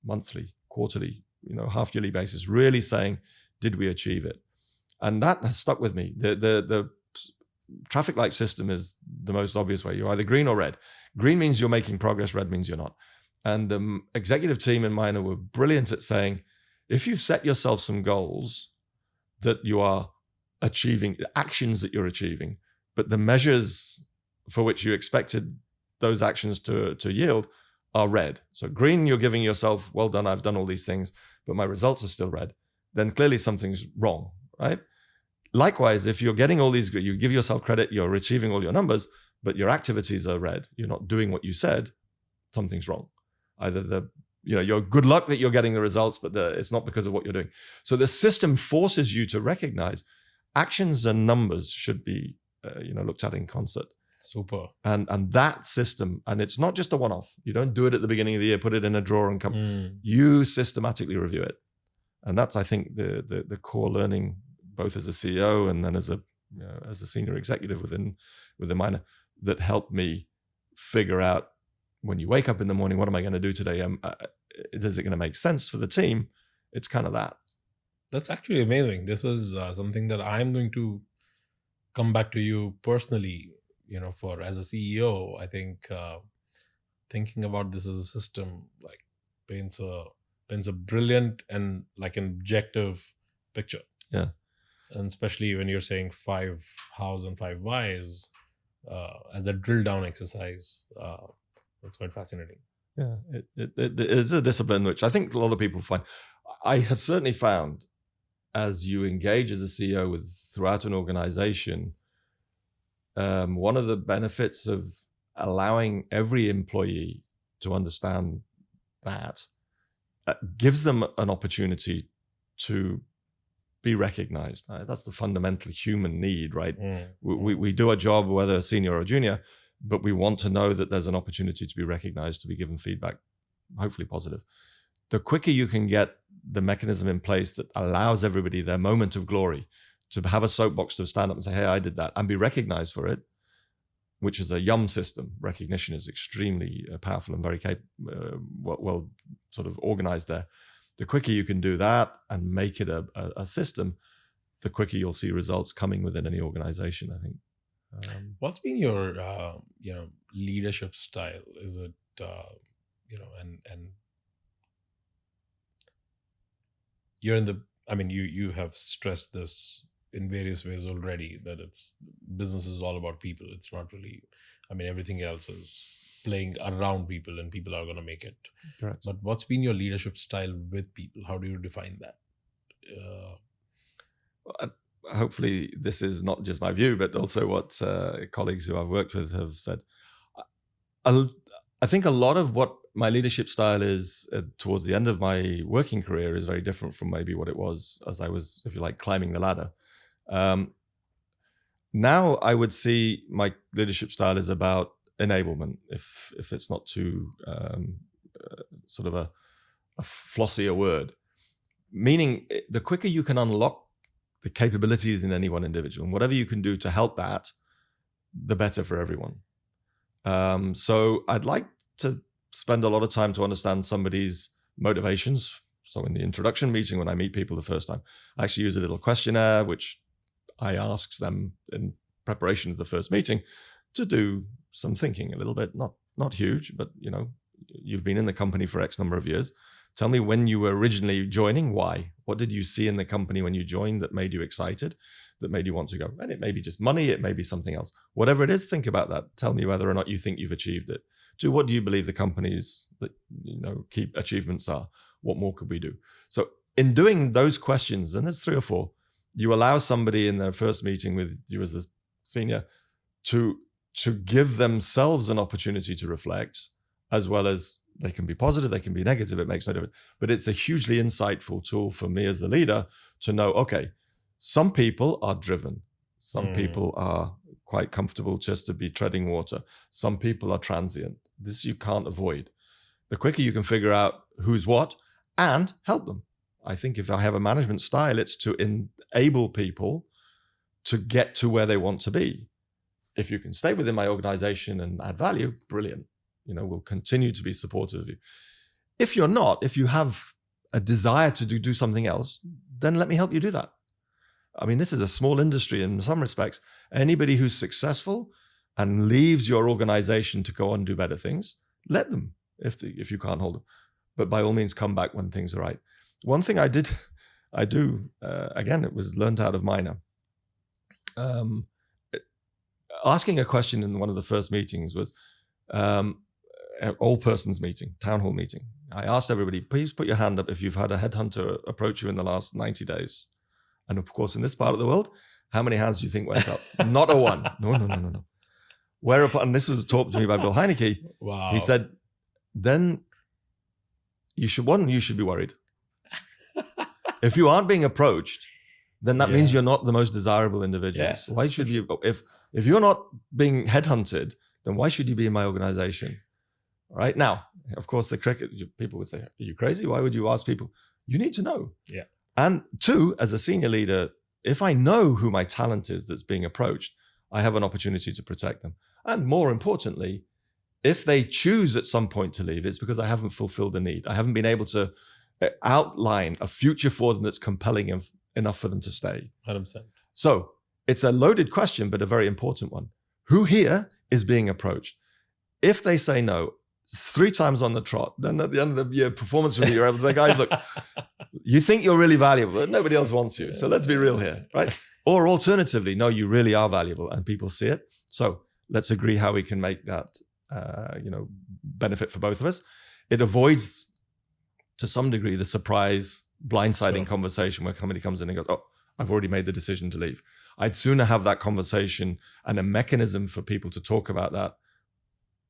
monthly, quarterly, half yearly basis, really saying, did we achieve it? And that has stuck with me. The traffic light system is the most obvious way. You're either green or red. Green means you're making progress, red means you're not. And the executive team in mine were brilliant at saying, if you've set yourself some goals that you are achieving, actions that you're achieving, but the measures for which you expected those actions to yield are red. So green, you're giving yourself, well done, I've done all these things, but my results are still red. Then clearly something's wrong, right? Likewise, if you're getting all these, you give yourself credit, you're achieving all your numbers, but your activities are red, you're not doing what you said, something's wrong. Either your good luck that you're getting the results, but it's not because of what you're doing. So the system forces you to recognize actions and numbers should be, looked at in concert. Super. And that system, and it's not just a one-off. You don't do it at the beginning of the year, put it in a drawer and come. You systematically review it. And that's, I think, the core learning, both as a CEO and then as a senior executive within mine, that helped me figure out, when you wake up in the morning, what am I going to do today? Is it going to make sense for the team? It's kind of that. That's actually amazing. This is something that I'm going to come back to you personally, for as a CEO. I think thinking about this as a system paints a brilliant and an objective picture. Yeah. And especially when you're saying 5 hows and 5 whys as a drill down exercise, that's quite fascinating. Yeah, it is a discipline which I think a lot of people find. I have certainly found, as you engage as a CEO throughout an organization, one of the benefits of allowing every employee to understand that gives them an opportunity to be recognized. That's the fundamental human need, right? We do a job, whether senior or junior, but we want to know that there's an opportunity to be recognized, to be given feedback, hopefully positive. The quicker you can get the mechanism in place that allows everybody their moment of glory, to have a soapbox to stand up and say, hey, I did that, and be recognized for it, which is a YUM system. Recognition is extremely powerful and very well sort of organized there. The quicker you can do that and make it a system, the quicker you'll see results coming within any organization, I think. What's been your, leadership style? Is it, and you're you have stressed this in various ways already, that business is all about people. It's not really, everything else is playing around people and people are going to make it. Correct. But what's been your leadership style with people? How do you define that? Hopefully this is not just my view, but also what colleagues who I've worked with have said. I think a lot of what my leadership style is towards the end of my working career is very different from maybe what it was as I was, if you like, climbing the ladder. Now I would see my leadership style is about enablement, if it's not too sort of a flossier word. Meaning, the quicker you can unlock the capabilities in any one individual, and whatever you can do to help that, the better for everyone. So I'd like to spend a lot of time to understand somebody's motivations. So in the introduction meeting, when I meet people the first time, I actually use a little questionnaire, which I ask them in preparation of the first meeting to do some thinking a little bit, not huge, but you've been in the company for X number of years. Tell me when you were originally joining, why? What did you see in the company when you joined that made you excited, that made you want to go? And it may be just money, it may be something else. Whatever it is, think about that. Tell me whether or not you think you've achieved it. What do you believe the company's key achievements are? What more could we do? So in doing those questions, and there's 3 or 4, you allow somebody in their first meeting with you as a senior to give themselves an opportunity to reflect, as well as they can be positive, they can be negative, it makes no difference. But it's a hugely insightful tool for me as the leader to know, okay, some people are driven. Some people are quite comfortable just to be treading water. Some people are transient. This you can't avoid. The quicker you can figure out who's what and help them. I think if I have a management style, it's to enable people to get to where they want to be. If you can stay within my organization and add value, brilliant. We'll continue to be supportive of you. If you're not, if you have a desire to do something else, then let me help you do that. I mean, this is a small industry in some respects. Anybody who's successful and leaves your organization to go on and do better things, let them if you can't hold them. But by all means, come back when things are right. One thing I do, again, it was learned out of minor. Asking a question in one of the first meetings was all persons meeting, town hall meeting. I asked everybody, please put your hand up if you've had a headhunter approach you in the last 90 days. And of course, in this part of the world, how many hands do you think went up? Not a one. No. Whereupon, and this was talked to me by Bill Heineke. Wow. He said, then you should be worried. If you aren't being approached, then that means you're not the most desirable individuals. Yeah. Why should you, if you're not being headhunted, then why should you be in my organization? Right now, of course, people would say, are you crazy? Why would you ask people? You need to know. Yeah. And two, as a senior leader, if I know who my talent is that's being approached, I have an opportunity to protect them. And more importantly, if they choose at some point to leave, it's because I haven't fulfilled the need. I haven't been able to outline a future for them that's compelling enough for them to stay. 100%. So it's a loaded question, but a very important one. Who here is being approached? If they say no 3 times on the trot, then at the end of the year performance review, you're able to say, guys, look, you think you're really valuable, but nobody else wants you. So let's be real here, right? Or alternatively, no, you really are valuable and people see it. So let's agree how we can make that, benefit for both of us. It avoids, to some degree, the surprise, blindsiding conversation where somebody comes in and goes, oh, I've already made the decision to leave. I'd sooner have that conversation and a mechanism for people to talk about that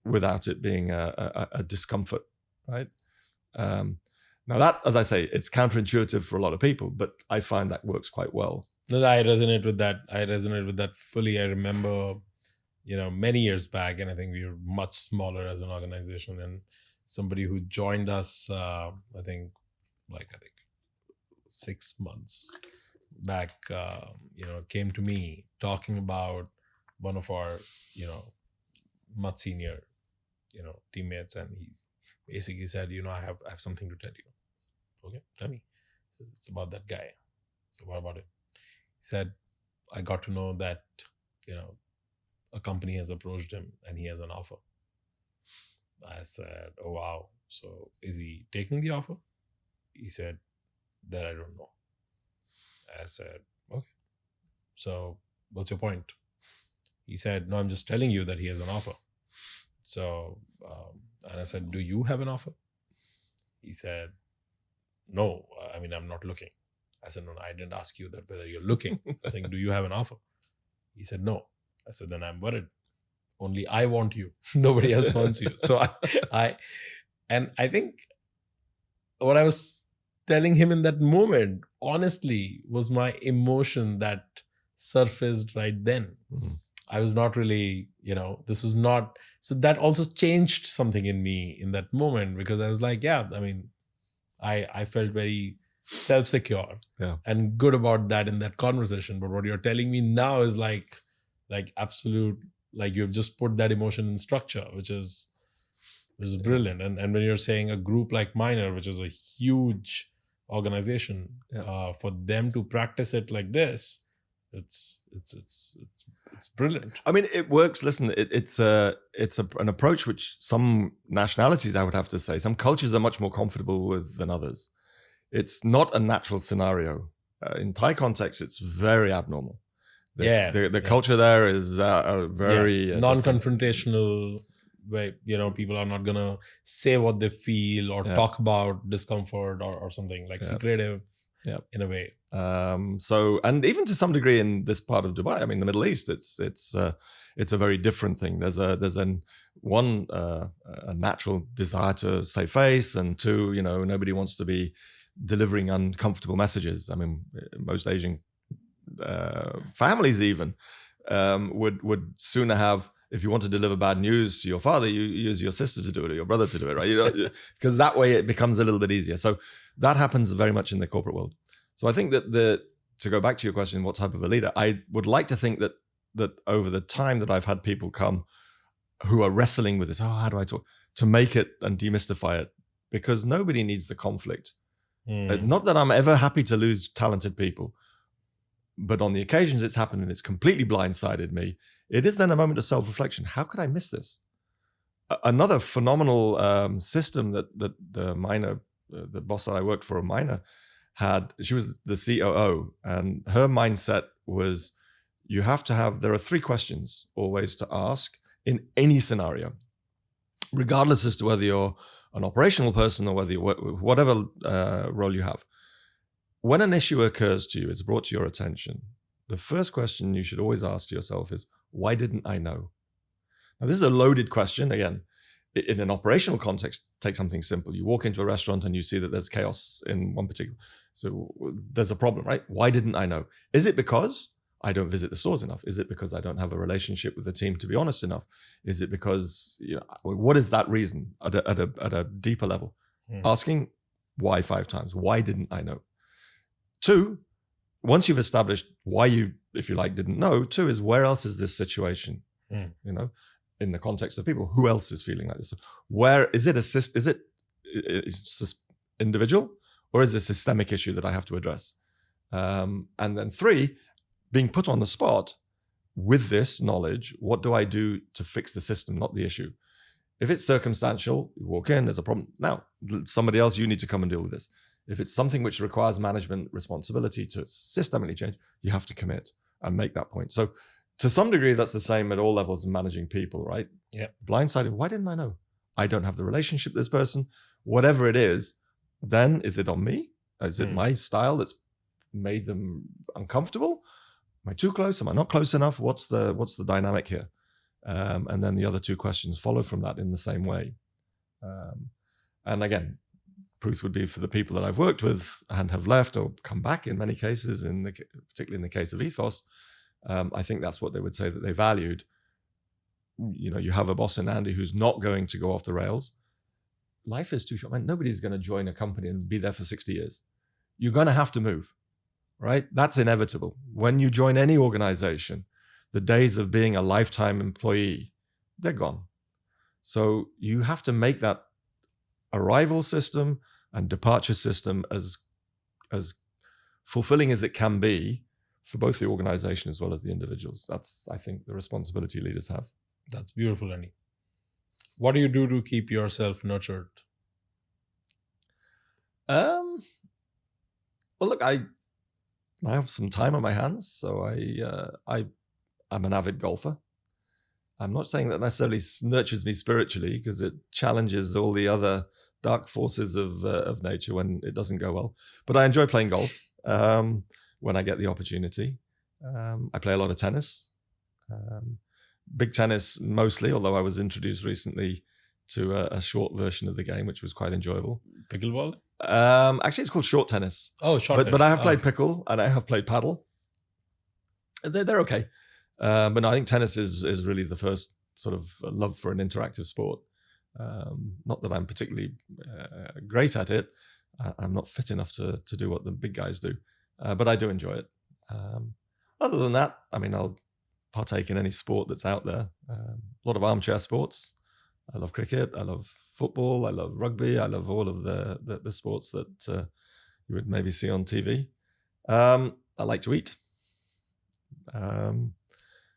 without it being a discomfort, right? Now that, as I say, it's counterintuitive for a lot of people, but I find that works quite well. No, I resonate with that fully. I remember, many years back, and I think we were much smaller as an organization, and somebody who joined us, I think 6 months back, came to me talking about one of our, much senior, teammates, and he's basically said, I have something to tell you. Okay, tell me. So it's about that guy. So what about it? He said, I got to know that, a company has approached him and he has an offer. I said, oh, wow. So is he taking the offer? He said, that I don't know. I said, okay. So what's your point? He said, no, I'm just telling you that he has an offer. So, and I said, do you have an offer? He said, no, I'm not looking. I said, no, I didn't ask you that whether you're looking. I was saying, do you have an offer? He said, no. I said, then I'm worried. Only I want you. Nobody else wants you. So I think what I was telling him in that moment, honestly, was my emotion that surfaced right then. Mm-hmm. I was not really, this was not, so that also changed something in me in that moment, because I was like, I felt very self-secure and good about that in that conversation. But what you're telling me now is like absolute, like you've just put that emotion in structure, which is brilliant. And when you're saying a group like Minor, which is a huge organization, for them to practice it like this, it's brilliant. I mean, it works. Listen, it's an approach which some nationalities, I would have to say, some cultures are much more comfortable with than others. It's not a natural scenario. In Thai context, it's very abnormal. The culture there is very non-confrontational way. People are not gonna say what they feel or talk about discomfort or something, like secretive in a way. So, and even to some degree in this part of Dubai, the Middle East, it's a very different thing. There's a natural desire to save face, and two, nobody wants to be delivering uncomfortable messages. Most Asian families even would sooner have, if you want to deliver bad news to your father, you use your sister to do it or your brother to do it, right? Because that way it becomes a little bit easier. So that happens very much in the corporate world. So I think that to go back to your question, what type of a leader, I would like to think that over the time that I've had people come who are wrestling with this, how do I talk, to make it and demystify it, because nobody needs the conflict. Not that I'm ever happy to lose talented people, but on the occasions it's happened and it's completely blindsided me, it is then a moment of self-reflection. How could I miss this? Another phenomenal system that the miner, the boss that I worked for, a miner, had, she was the COO, and her mindset was, you have to have, there are 3 questions always to ask in any scenario, regardless as to whether you're an operational person or whether you work, whatever role you have. When an issue occurs to you, it's brought to your attention, the first question you should always ask yourself is, why didn't I know? Now, this is a loaded question. Again, in an operational context, take something simple. You walk into a restaurant and you see that there's chaos in one particular, so there's a problem, right? Why didn't I know? Is it because I don't visit the stores enough? Is it because I don't have a relationship with the team to be honest enough? Is it because, what is that reason at a deeper level? Asking why 5 times. Why didn't I know? 2, once you've established why you, if you like, didn't know, 2 is, where else is this situation? In the context of people, who else is feeling like this? Where is it? Is it individual, or is it a systemic issue that I have to address? And then 3, being put on the spot with this knowledge, what do I do to fix the system, not the issue? If it's circumstantial, you walk in, there's a problem. Now, somebody else, you need to come and deal with this. If it's something which requires management responsibility to systemically change, you have to commit and make that point. So to some degree, that's the same at all levels of managing people, right? Yeah. Blindsided, why didn't I know? I don't have the relationship with this person. Whatever it is, then is it on me? Is it my style that's made them uncomfortable? Am I too close? Am I not close enough? What's the dynamic here? And then the other 2 questions follow from that in the same way. And again, proof would be for the people that I've worked with and have left or come back in many cases, particularly in the case of Ethos. I think that's what they would say that they valued. You have a boss in Andy who's not going to go off the rails. Life is too short. Man, nobody's going to join a company and be there for 60 years. You're going to have to move, right? That's inevitable. When you join any organization, the days of being a lifetime employee, they're gone. So you have to make that arrival system and departure system as fulfilling as it can be for both the organization as well as the individuals. That's, I think, the responsibility leaders have. That's beautiful, Andy. What do you do to keep yourself nurtured? Well, look, I have some time on my hands, so I'm an avid golfer. I'm not saying that necessarily nurtures me spiritually, because it challenges all the other dark forces of nature when it doesn't go well. But I enjoy playing golf when I get the opportunity. I play a lot of tennis. Big tennis mostly, although I was introduced recently to a short version of the game, which was quite enjoyable. Pickleball? Actually, it's called short tennis. Oh, short tennis. But I have played pickle and I have played paddle. They're okay. But no, I think tennis is really the first sort of love for an interactive sport. Not that I'm particularly great at it. I'm not fit enough to do what the big guys do. But I do enjoy it. Other than that, I mean, I'll partake in any sport that's out there. A lot of armchair sports. I love cricket. I love football. I love rugby. I love all of the sports that you would maybe see on TV. I like to eat.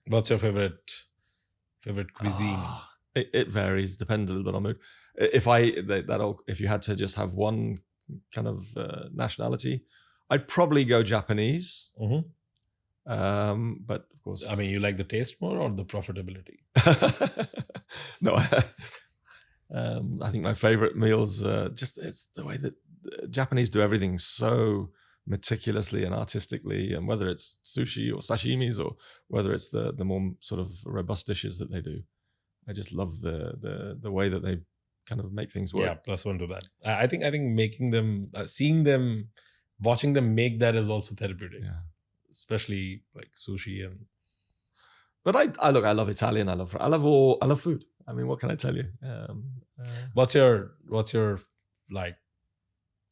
What's your favorite cuisine? It varies, depending a little bit on mood. If you had to just have one kind of nationality, I'd probably go Japanese. Mm-hmm. But of course, I mean, you like the taste more or the profitability? No, I think my favorite meals just it's the way that Japanese do everything so meticulously and artistically, and whether it's sushi or sashimis or whether it's the more sort of robust dishes that they do. I just love the way that they kind of make things work. Yeah, +1 to that. I think making them, seeing them, watching them make that is also therapeutic. Yeah. especially like sushi and. But I love Italian. I love food. I mean, what can I tell you? What's your like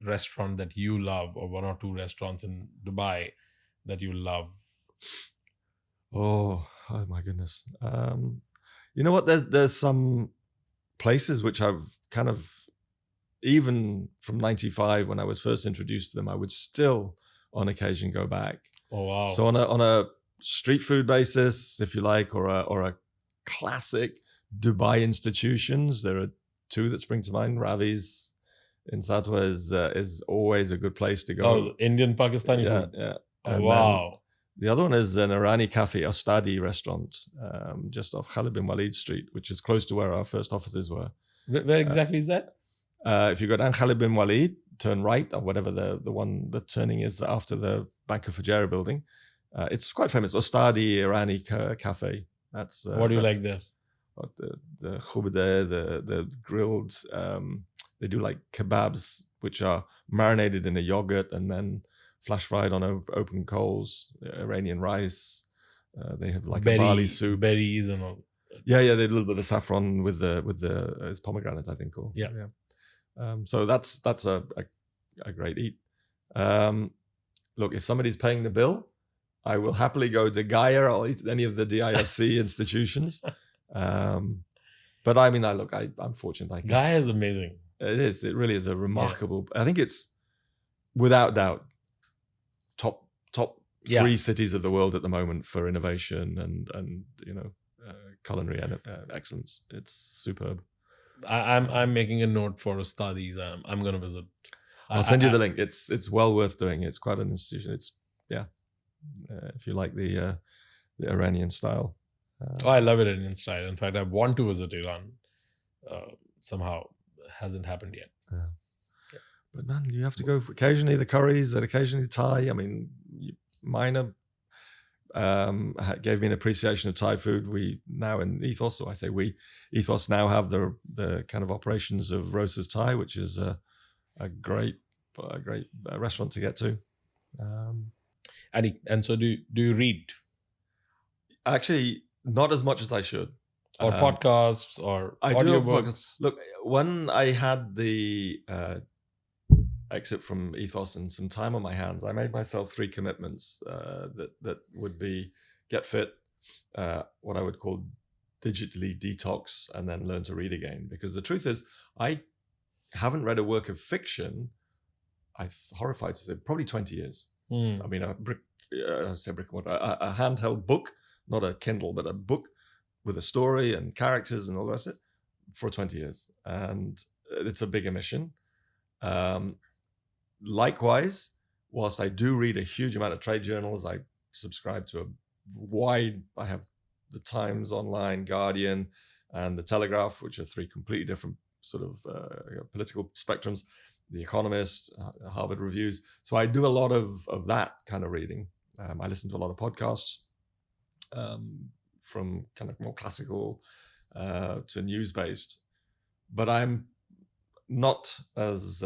restaurant that you love, or one or two restaurants in Dubai that you love? Oh my goodness. You know what? There's some places which I've kind of, even from 95 when I was first introduced to them, I would still on occasion go back. Oh wow. So on a street food basis, if you like, or a classic Dubai institutions, there are two that spring to mind. Ravi's in Satwa is always a good place to go. Oh, Indian Pakistani food. Yeah. Oh, wow. The other one is an Irani cafe, Ostadi restaurant, just off Khalid bin Walid Street, which is close to where our first offices were. Where exactly is that? If you go down Khalid bin Walid, turn right, or whatever the turning is after the Bank of Fujairah building. It's quite famous. Ostadi Irani cafe. That's what do you like there? The khubde, the grilled. They do like kebabs, which are marinated in a yogurt and then flash fried on open coals. Iranian rice. They have like a barley soup, berries and all. Yeah. They do a little bit of saffron with the it's pomegranate, I think. Yeah. So that's a great eat. Look, if somebody's paying the bill, I will happily go to Gaia. I'll eat any of the DIFC institutions. But I mean, I'm fortunate. Gaia is amazing. It is. It really is a remarkable. I think it's without doubt top three cities of the world at the moment for innovation and culinary excellence. It's superb. I'm making a note for Ustadis. I'm going to visit. I'll send you the link. It's well worth doing. It's quite an institution. It's if you like the Iranian style. I love Iranian style. In fact, I want to visit Iran. Somehow hasn't happened yet. But man, you have to go for occasionally the curries and occasionally Thai. I mean, mine gave me an appreciation of Thai food. We now in Ethos, or I say we, Ethos now have the kind of operations of Rosa's Thai, which is a great restaurant to get to. And so do you read? Actually, not as much as I should. Or podcasts or audiobooks. Look, when I had the exit from Ethos and some time on my hands, I made myself 3 commitments that would be get fit, what I would call digitally detox, and then learn to read again. Because the truth is, I haven't read a work of fiction, I'm horrified to say, probably 20 years. I mean, a handheld book, not a Kindle, but a book with a story and characters and all the rest of it for 20 years. And it's a big omission. Likewise, whilst I do read a huge amount of trade journals, I subscribe to I have the Times Online, Guardian, and the Telegraph, which are 3 completely different sort of political spectrums. The Economist, Harvard Reviews. So I do a lot of that kind of reading. I listen to a lot of podcasts, from kind of more classical to news-based. But I'm not as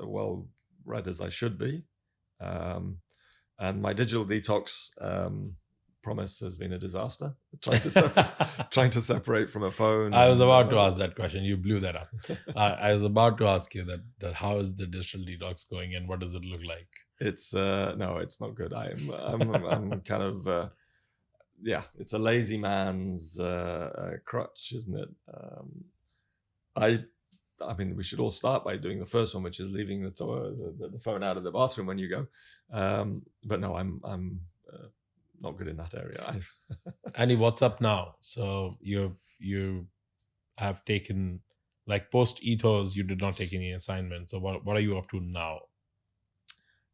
well read as I should be. And my digital detox promise has been a disaster. Trying to separate from a phone. I was about to ask that question. You blew that up. I was about to ask you that how is the digital detox going and what does it look like? It's no, it's not good. I'm kind of it's a lazy man's crutch, isn't it? I mean, we should all start by doing the first one, which is leaving the phone out of the bathroom when you go. But no, I'm not good in that area. Andy, what's up now? So you have taken, like, post Ethos, you did not take any assignments. So what are you up to now?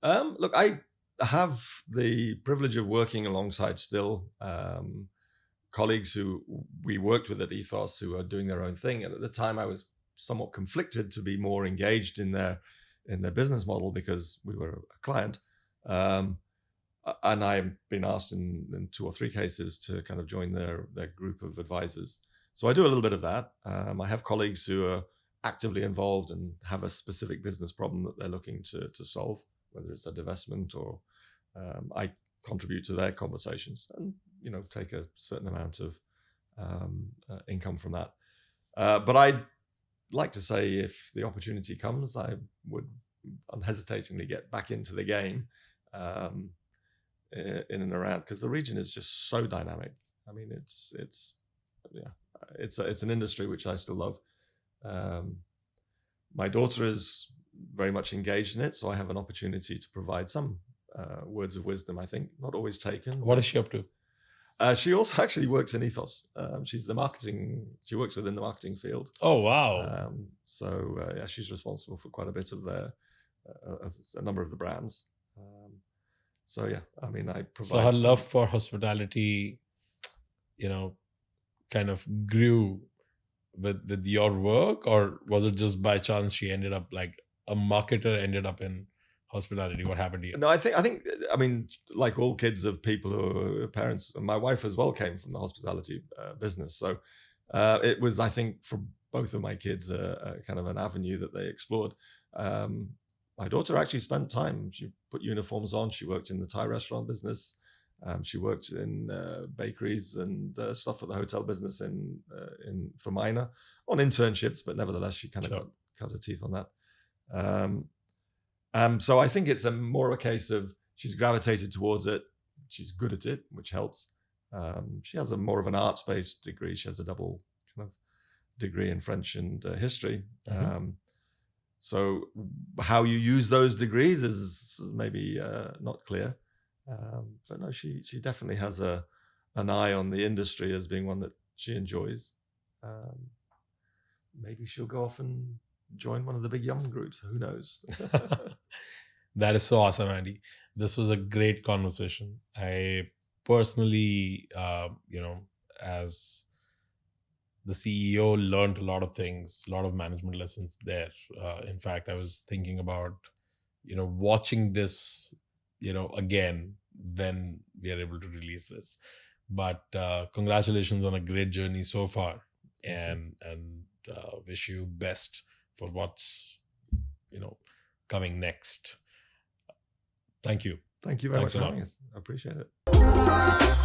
Look, I have the privilege of working alongside still colleagues who we worked with at Ethos who are doing their own thing. And at the time, I was somewhat conflicted to be more engaged in their business model because we were a client. And I've been asked in 2 or 3 cases to kind of join their group of advisors. So I do a little bit of that. I have colleagues who are actively involved and have a specific business problem that they're looking to solve, whether it's a divestment or I contribute to their conversations and, take a certain amount of income from that. But I'd like to say if the opportunity comes, I would unhesitatingly get back into the game in and around, because the region is just so dynamic. I mean, it's an industry which I still love. My daughter is very much engaged in it, so I have an opportunity to provide some words of wisdom, I think, not always taken. What is she up to? She also actually works in Ethos. She works within the marketing field. Oh, wow. She's responsible for quite a bit of a number of the brands. I provide. So her love for hospitality, kind of grew with your work, or was it just by chance she ended up like a marketer ended up in hospitality? What happened to you? No, I think, like all kids of people who are parents, my wife as well came from the hospitality business. So it was, I think, for both of my kids, a kind of an avenue that they explored. My daughter actually spent time. She put uniforms on. She worked in the Thai restaurant business. She worked in bakeries and stuff for the hotel business for minor on internships, but nevertheless, she kind of cut her teeth on that. So I think it's more a case of she's gravitated towards it. She's good at it, which helps. She has more of an arts-based degree. She has a double kind of degree in French and history. Mm-hmm. So how you use those degrees is maybe not clear. But no, she definitely has an eye on the industry as being one that she enjoys. Maybe she'll go off and join one of the big young groups. Who knows? That is so awesome, Andy. This was a great conversation. I personally, as the CEO, learned a lot of things, a lot of management lessons there. In fact, I was thinking about, watching this, again, when we are able to release this. But congratulations on a great journey so far, and wish you best for what's, coming next. Thank you. Thank you very much for having us. I appreciate it.